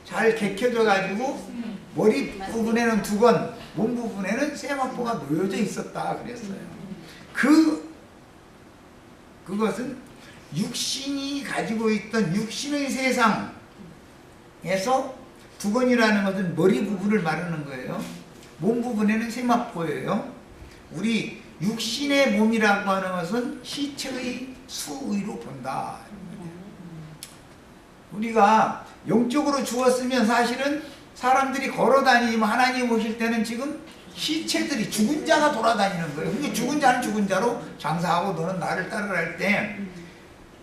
Speaker 2: 잘 개켜져 가지고 머리 부분에는 두건, 몸 부분에는 세마포가 놓여져 있었다 그랬어요. 그것은 육신이 가지고 있던 육신의 세상에서 두건이라는 것은 머리 부분을 말하는 거예요. 몸 부분에는 세마포예요. 우리 육신의 몸이라고 하는 것은 시체의 수의로 본다. 우리가 영적으로 죽었으면 사실은 사람들이 걸어다니면 하나님 오실 때는 지금 시체들이 죽은 자가 돌아다니는 거예요. 그러니까 죽은 자는 죽은 자로 장사하고 너는 나를 따르라 할 때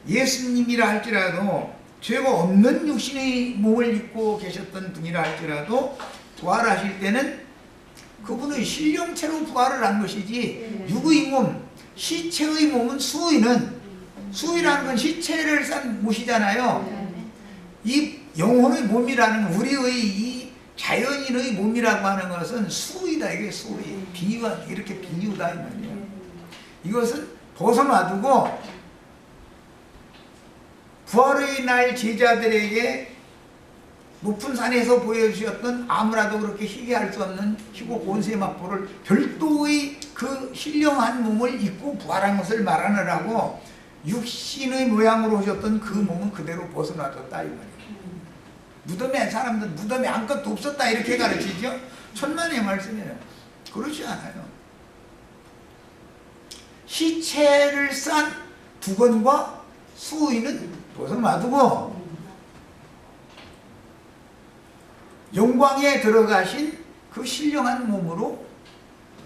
Speaker 2: 예수님이라 할지라도 죄가 없는 육신의 몸을 입고 계셨던 분이라 할지라도 부활하실 때는 그분의 신령체로 부활을 한 것이지 육의 몸, 시체의 몸은 수의라는 건 시체를 싼 못이잖아요. 이 영혼의 몸이라는 우리의 이 자연인의 몸이라고 하는 것은 수의다. 이게 수의. 비유가 이렇게 비유다 이 말이에요. 이것은 벗어놔두고 부활의 날 제자들에게 높은 산에서 보여주셨던 아무라도 그렇게 희귀할 수 없는 희고 고운 세마포를 별도의 그 신령한 몸을 입고 부활한 것을 말하느라고 육신의 모양으로 오셨던 그 몸은 그대로 벗어나졌다 이 말이에요. 무덤에 사람들 무덤에 아무것도 없었다 이렇게 가르치죠. 천만의 말씀이에요. 그렇지 않아요. 시체를 싼 두건과 수의는 벗어놔두고 영광에 들어가신 그 신령한 몸으로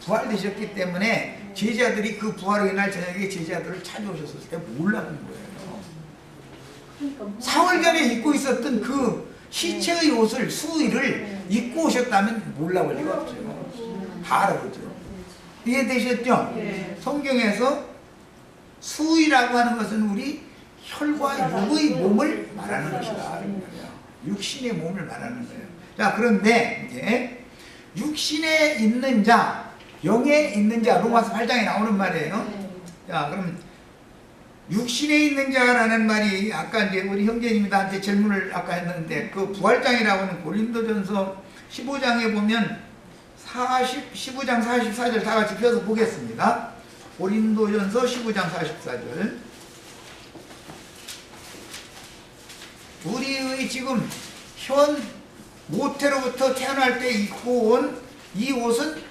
Speaker 2: 부활되셨기 때문에 제자들이 그 부활로 인할 저녁에 제자들을 찾아오셨을 때 몰라본 거예요.
Speaker 4: 그러니까
Speaker 2: 4월 전에 입고 있었던 그 시체의 옷을 수의를 입고 오셨다면 몰라볼 리가 없죠. 다 알아보죠. 이해되셨죠?
Speaker 4: 네.
Speaker 2: 성경에서 수의라고 하는 것은 우리 혈과 육의 몸을 말하는 것이다. 육신의 몸을 말하는 거예요. 자, 그런데 이제 육신에 있는 자, 영에 있는 자, 로마서 8장에 나오는 말이에요. 자, 그럼 육신에 있는 자라는 말이 아까 이제 우리 형제님이 나한테 질문을 아까 했는데 그 부활장이라고 하는 고린도전서 15장에 보면 15장 44절 다 같이 펴서 보겠습니다. 고린도전서 15장 44절. 우리의 지금 현 모태로부터 태어날 때 입고 온 이 옷은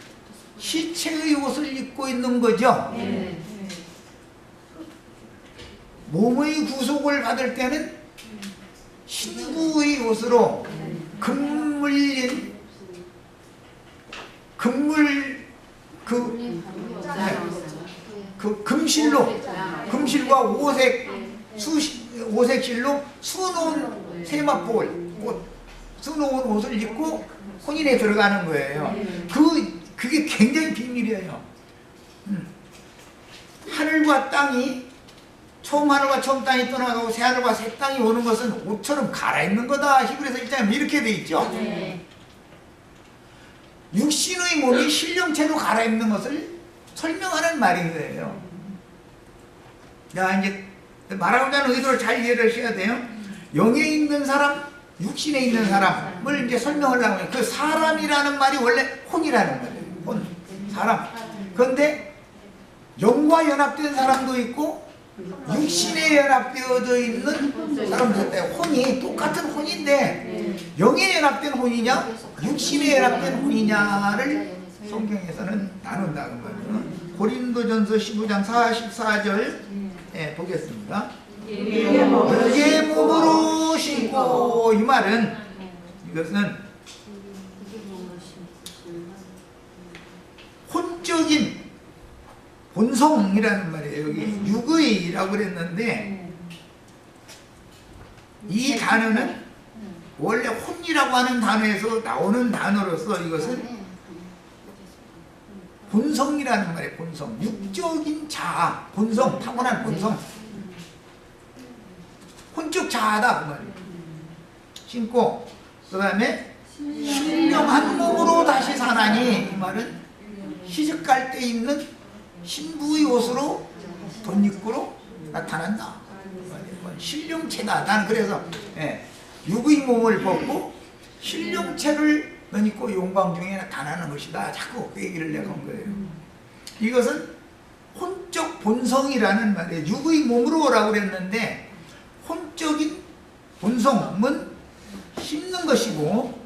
Speaker 2: 시체의 옷을 입고 있는 거죠. 몸의 구속을 받을 때는 신부의 옷으로 금물린 그 금실과 오색 실로 수놓은 세마포를 수놓은 옷을 입고 혼인에 들어가는 거예요. 그게 굉장히 비밀이에요. 하늘과 땅이 처음 하늘과 처음 땅이 떠나가고 새 하늘과 새 땅이 오는 것은 옷처럼 갈아입는 거다. 히브리서 1장에 이렇게 돼 있죠. 육신의 몸이 신령체로 갈아입는 것을 설명하는 말인 거예요. 자, 이제 말하고자 하는 의도를 잘 이해를 하셔야 돼요. 영에 있는 사람, 육신에 있는 사람을 이제 설명하려고 해요. 그 사람이라는 말이 원래 혼이라는 말이에요. 혼, 사람. 그런데 영과 연합된 사람도 있고 육신에 연합되어져 있는 사람도 있대요. 혼이 똑같은 혼인데 영에 연합된 혼이냐 육신에 연합된 혼이냐를 성경에서는 나눈다는 거예요. 고린도전서 15장 44절 보겠습니다. 육의 몸으로 신고, 이 말은 이것은 혼적인 본성이라는 말이에요. 여기 육의라고 그랬는데 이 단어는 원래 혼이라고 하는 단어에서 나오는 단어로서 이것은 본성이라는 말이에요. 본성, 육적인 자아, 본성, 타고난 본성, 혼적 자아다 그 말이에요. 신고, 그 다음에 신령한 몸으로 다시 사나니, 이 말은 시집갈 때 입는 신부의 옷으로 덧입구로 나타난다. 신령체다. 나는 그래서 육의 몸을 벗고 신령체를 덧입고 영광 중에 나타나는 것이다. 자꾸 그 얘기를 내가 한 거예요. 이것은 혼적 본성이라는 말이에요. 육의 몸으로라고 그랬는데 혼적인 본성은 씹는 것이고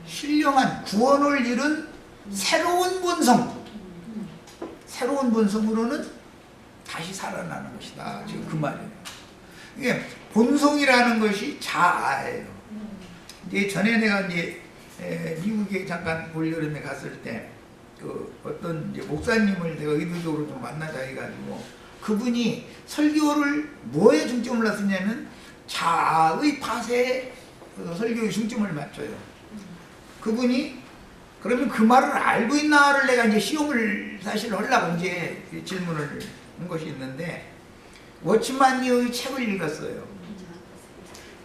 Speaker 2: 신령한 구원을 이룬 새로운 본성, 새로운 본성으로는 다시 살아나는 것이다. 지금 그 말이에요. 이게 본성이라는 것이 자아예요. 이제 전에 내가 이제 미국에 잠깐 올여름에 갔을 때 그 어떤 이제 목사님을 내가 의도적으로 좀 만나자 해가지고 그분이 설교를 뭐에 중점을 놨었냐면 자아의 파쇄에 설교의 중점을 맞춰요. 그분이 그러면 그 말을 알고 있나를 내가 이제 시험을 사실 하려고 이제 질문을 한 것이 있는데 워치만니의 책을 읽었어요.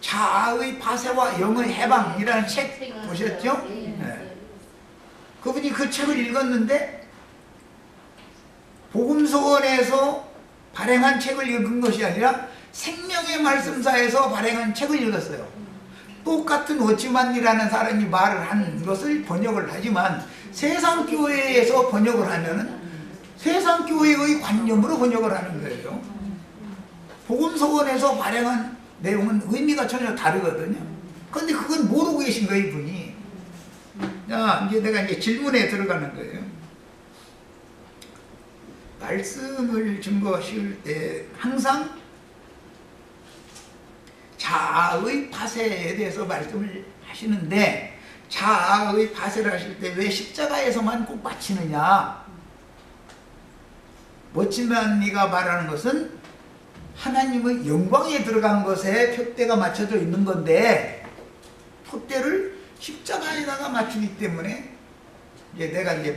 Speaker 2: 자아의 파쇄와 영의 해방이라는 책 보셨죠? 네. 그분이 그 책을 읽었는데 복음서원에서 발행한 책을 읽은 것이 아니라 생명의 말씀사에서 발행한 책을 읽었어요. 똑같은 워치만이라는 사람이 말을 한 것을 번역을 하지만 세상교회에서 번역을 하면은 세상교회의 관념으로 번역을 하는 거예요. 복음서원에서 발행한 내용은 의미가 전혀 다르거든요. 근데 그건 모르고 계신 거예요, 이분이. 자, 이제 내가 이제 질문에 들어가는 거예요. 말씀을 증거 씌울 때 항상 자아의 파쇄에 대해서 말씀을 하시는데 자아의 파쇄를 하실 때 왜 십자가에서만 꼭 마치느냐? 워치만이가 말하는 것은 하나님의 영광에 들어간 것에 표대가 맞춰져 있는 건데 표대를 십자가에다가 맞추기 때문에 이제 내가 이제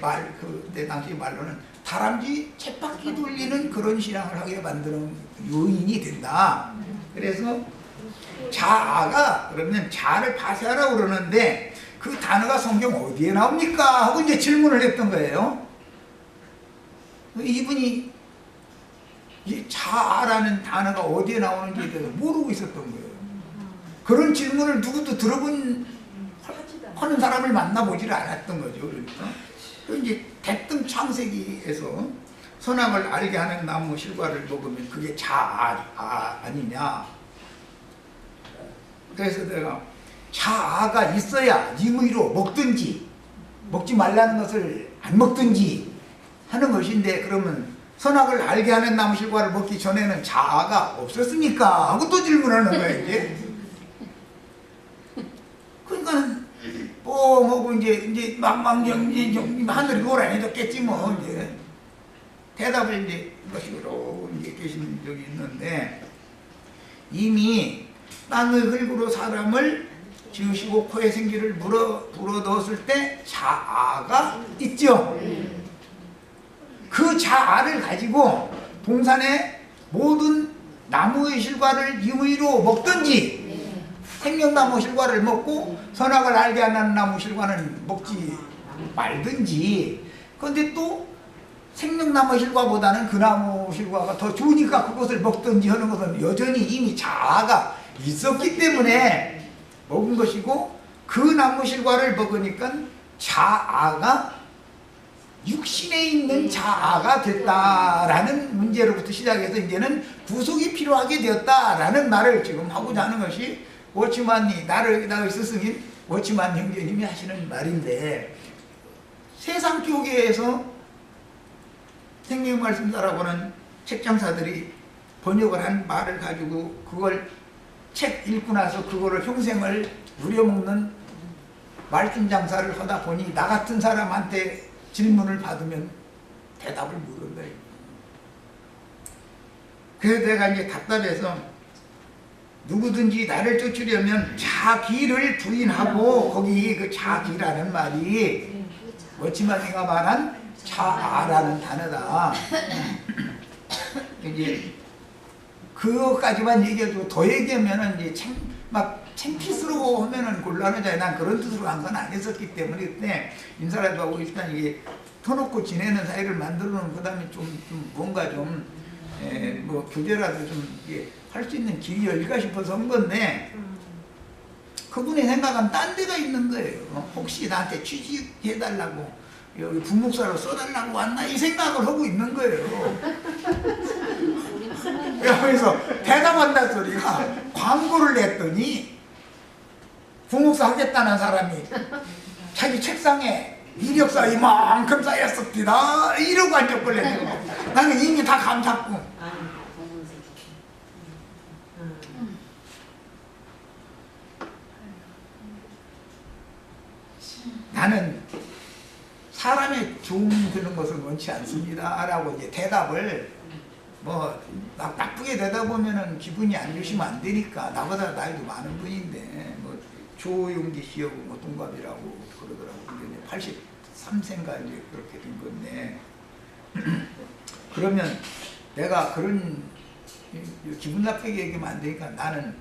Speaker 2: 내 당시 말로는 다람쥐 쳇바퀴 돌리는 그런 신앙을 하게 만드는 요인이 된다. 그래서 자아가 그러면 자아를 파쇄하라고 그러는데 그 단어가 성경 어디에 나옵니까? 하고 이제 질문을 했던 거예요. 이분이 이 자아라는 단어가 어디에 나오는지에 대해서 모르고 있었던 거예요. 그런 질문을 누구도 들어본 하는 사람을 만나보지를 않았던 거죠. 그러니까 이제 대뜸 창세기에서 선악을 알게 하는 나무 실과를 먹으면 그게 자아 아니냐. 그래서 내가 자아가 있어야 임의로 먹든지 먹지 말라는 것을 안 먹든지 하는 것인데 그러면 선악을 알게 하는 나무 실과를 먹기 전에는 자아가 없었습니까? 하고 또 질문하는 거야 이제. 그러니까는 하고 이제 망망정지 하늘이 고라니졌겠지 뭐 이제 대답을 이제 이것으로 이제 계신 적이 있는데 이미 땅의 흙으로 사람을 지으시고 코에 생기를 불어넣었을 때 자아가 있죠. 그 자아를 가지고 동산의 모든 나무의 실과를 임의로 먹든지 생명나무 실과를 먹고 선악을 알게 하는 나무 실과는 먹지 말든지. 그런데 또 생명나무 실과보다는 그 나무 실과가 더 좋으니까 그것을 먹든지 하는 것은 여전히 이미 자아가 있었기 때문에 먹은 것이고 그 나무 실과를 먹으니까 자아가 육신에 있는 자아가 됐다라는 문제로부터 시작해서 이제는 구속이 필요하게 되었다라는 말을 지금 하고자 하는 것이 워치만이 나의 스승인 워치만 형제님이 하시는 말인데 세상 교계에서 생명말씀사라고는 책장사들이 번역을 한 말을 가지고 그걸 책 읽고 나서 그거를 평생을 우려먹는 말씀 장사를 하다 보니 나 같은 사람한테 질문을 받으면 대답을 못한다. 그래서 내가 이제 답답해서 누구든지 나를 쫓으려면 자기를 부인하고 거기 그 자기라는 말이 워치만이가 말한 자아라는 단어다. 이제 그것까지만 얘기해주고 더 얘기하면은 이제 막 창피스러워 하면은 곤란하잖아요. 난 그런 뜻으로 한 건 안 했었기 때문에 그때 인사라도 하고 일단 이게 터놓고 지내는 사이를 만들어 놓은 그 다음에 좀 뭔가 좀 뭐 교제라도 좀 할 수 있는 길이 열릴까 싶어서 한 건데 그분의 생각은 딴 데가 있는 거예요. 혹시 나한테 취직해달라고 여기 부목사로 써달라고 왔나 이 생각을 하고 있는 거예요. 그래서 대답한다 소리가 광고를 냈더니 부목사 하겠다는 사람이 자기 책상에 이력서 이만큼 쌓였습니다 이러고 앉았걸래. 나는 이미 다 감 잡고 나는 사람의 도움 되는 것을 원치 않습니다 라고 이제 대답을 뭐 나쁘게 되다 보면은 기분이 안 좋으시면 안 되니까 나보다 나이도 많은 분인데 뭐 조용기 씨하고 뭐 동갑이라고 그러더라고. 근데 83세인가 이제 그렇게 된 건데 그러면 내가 그런 기분 나쁘게 얘기하면 안 되니까 나는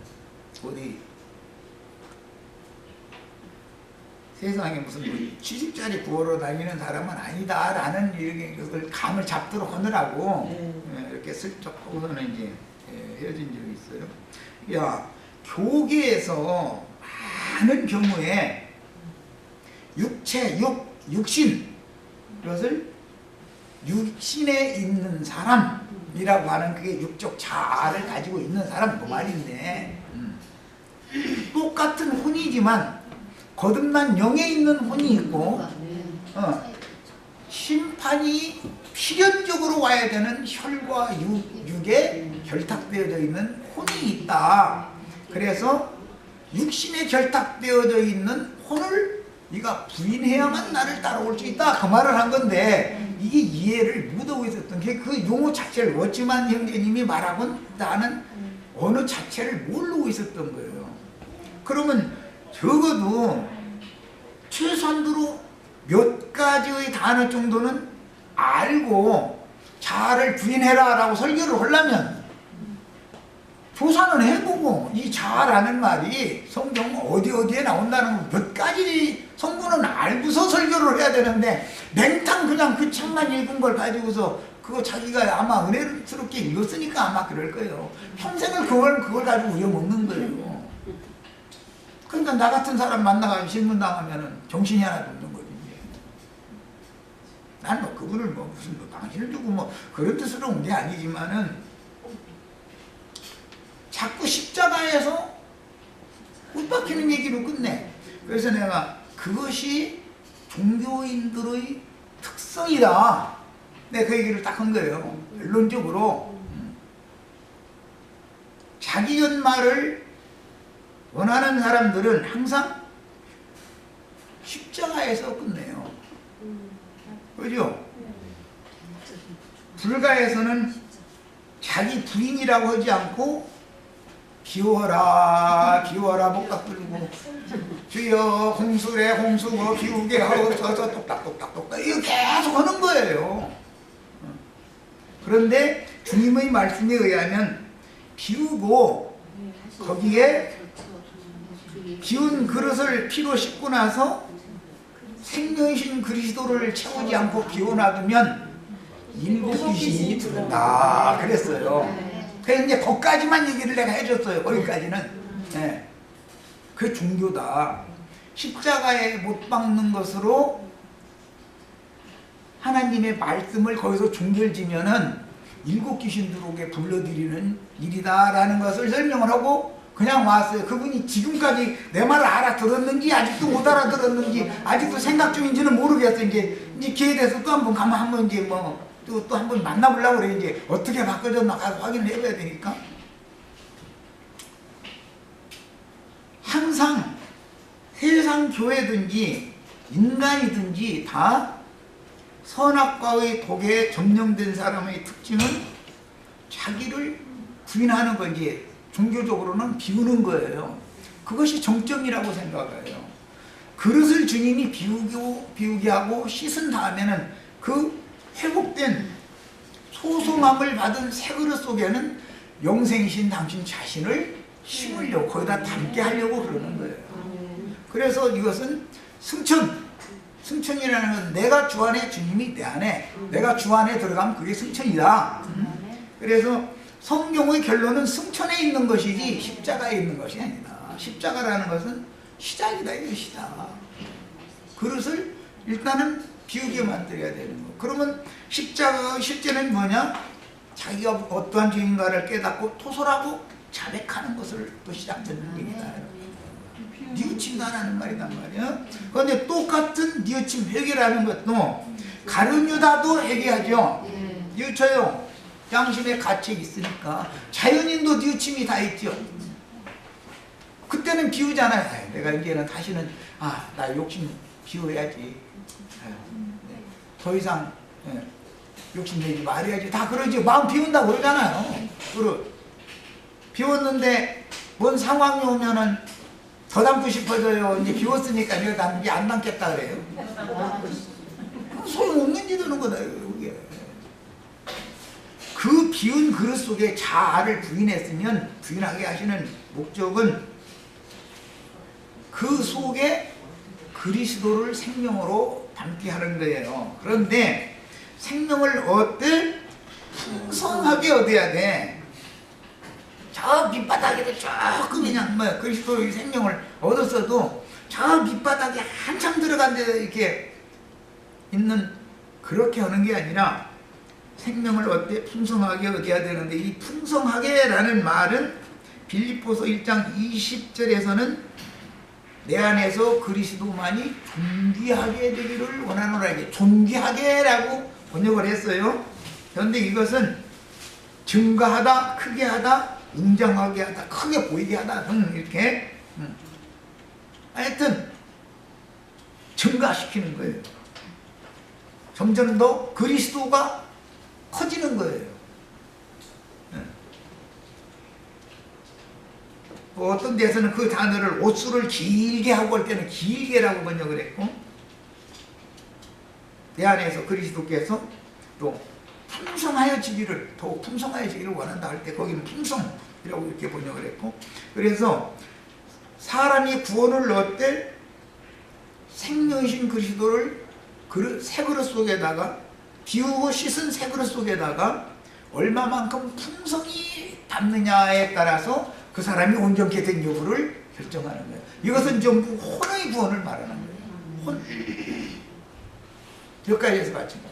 Speaker 2: 어디 세상에 무슨 뭐 70짜리 구하러 다니는 사람은 아니다 라는 이렇게 감을 잡도록 하느라고 이렇게 슬쩍 하고서는 이제 헤어진 적이 있어요. 야, 교계에서 많은 경우에 육신, 이것을 육신에 있는 사람이라고 하는 그게 육적 자아를 가지고 있는 사람 그 말인데, 똑같은 혼이지만 거듭난 영에 있는 혼이 있고, 심판이 필연적으로 와야 되는 혈과 육에 결탁되어져 있는 혼이 있다. 그래서 육신에 결탁되어져 있는 혼을 네가 부인해야만 나를 따라올 수 있다, 그 말을 한 건데, 이게 이해를 못하고 있었던 게 그 용어 자체를 워치만 형제님이 말하고 나는 어느 자체를 모르고 있었던 거예요. 그러면 적어도 최소한으로 몇 가지의 단어 정도는 알고 자아를 부인해라 라고 설교를 하려면 조사는 해보고, 이 자아라는 말이 성경 어디에 나온다는 거 몇 가지 성분은 알고서 설교를 해야 되는데, 맹탕 그냥 그 책만 읽은 걸 가지고서 그거 자기가 아마 은혜스럽게 읽었으니까 아마 그럴 거예요. 평생을 그걸 가지고 우려먹는 거예요. 그러니까 나 같은 사람 만나가지고 질문당하면 정신이 하나도 없는 거지. 난 뭐 그분을 뭐 무슨 뭐 당신을 두고 뭐 그런 뜻으로 온 게 아니지만은, 자꾸 십자가에서 웃박히는 얘기로 끝내. 그래서 내가 그것이 종교인들의 특성이다, 내가 그 얘기를 딱 한 거예요. 결론적으로 자기 연말을 원하는 사람들은 항상 십자가에서 끝내요. 그죠? 불가에서는 자기 부인이라고 하지 않고 비워라 비워라 목각 들고 주여 홍수래 홍수고 비우게 하고 서서 똑딱똑딱똑딱 이거 계속 하는 거예요. 그런데 주님의 말씀에 의하면 비우고 거기에 비운 그릇을 피로 씻고 나서 생명이신 그리스도를 채우지 않고 비워놔두면 일곱 귀신이 들어온다 그랬어요. 그래서 이제 거기까지만 얘기를 내가 해줬어요. 거기까지는. 네. 그 종교다. 십자가에 못 박는 것으로 하나님의 말씀을 거기서 종결지면은 일곱 귀신 들어오게 불러들이는 일이다라는 것을 설명을 하고 그냥 왔어요. 그분이 지금까지 내 말을 알아들었는지 아직도 못 알아들었는지 아직도 생각 중인지는 모르겠어요. 이제 기회에 대해서 또 한번 가면 한번 이제 뭐 또 한번 만나보려고 그래. 이제 어떻게 바꿔졌나 가서 확인을 해봐야 되니까. 항상 세상 교회든지 인간이든지 다 선악과의 독에 점령된 사람의 특징은 자기를 부인하는 건지 종교적으로는 비우는 거예요. 그것이 정점이라고 생각해요. 그릇을 주님이 비우게 하고 씻은 다음에는 그 회복된 소송함을 받은 새 그릇 속에는 영생이신 당신 자신을 심으려고 거기다 담게 하려고 그러는 거예요. 그래서 이것은 승천이라는 건 내가 주 안에 주님이 내 안에 내가 주 안에 들어가면 그게 승천이다. 그래서 성경의 결론은 승천에 있는 것이지 십자가에 있는 것이 아니다. 십자가라는 것은 시작이다 이것이다. 그릇을 일단은 비우게 만들어야 되는 거. 그러면 십자가의 실제는 뭐냐? 자기가 어떠한 죄인가를 깨닫고 토설하고 자백하는 것을 또 시작되는 일이다. 뉘우친다라는 말이란 말이야. 그런데 똑같은 뉘우침 회개라는 것도 가룟 유다도 회개하죠. 뉘우쳐요. 양심의 가책이 있으니까. 자연인도 뉘우침이 다 있죠. 그때는 비우잖아요. 내가 이제는 다시는 나 욕심 비워야지. 더 이상 욕심내지 말아야지. 다 그러지. 마음 비운다고 그러잖아요. 비웠는데 뭔 상황이 오면은 더 담고 싶어져요. 이제 비웠으니까 내가 이제 안 담겠다 그래요. 소용없는 짓 하는 거다. 그게. 그 비운 그릇 속에 자아를 부인했으면 부인하게 하시는 목적은 그 속에 그리스도를 생명으로 담게 하는 거예요. 그런데 생명을 얻을 풍성하게 얻어야 돼. 저 저 밑바닥에도 조금 그냥 뭐 그리스도의 생명을 얻었어도 저 밑바닥에 한참 들어간 데 이렇게 있는, 그렇게 하는 게 아니라 생명을 얻되 풍성하게 얻어야 되는데, 이 풍성하게라는 말은 빌립보서 1장 20절에서는 내 안에서 그리스도만이 존귀하게 되기를 원하노라, 이게 존귀하게라고 번역을 했어요. 그런데 이것은 증가하다, 크게 하다, 웅장하게 하다, 크게 보이게 하다 등 이렇게 하여튼 증가시키는 거예요. 점점 더 그리스도가 커지는 거예요. 어떤 데서는 그 단어를 옷수를 길게 하고 할 때는 길게라고 번역을 했고, 내 안에서 그리스도께서 또 풍성하여지기를, 더욱 풍성하여지기를 원한다 할 때 거기는 풍성이라고 이렇게 번역을 했고, 그래서 사람이 구원을 얻되 생명이신 그리스도를 새 그릇 속에다가, 비우고 씻은 새 그릇 속에다가 얼마만큼 풍성히 담느냐에 따라서 그 사람이 온전케 된 여부를 결정하는 거예요. 이것은 전부 혼의 구원을 말하는 거예요. 혼. 여기까지 해서 마칩니다.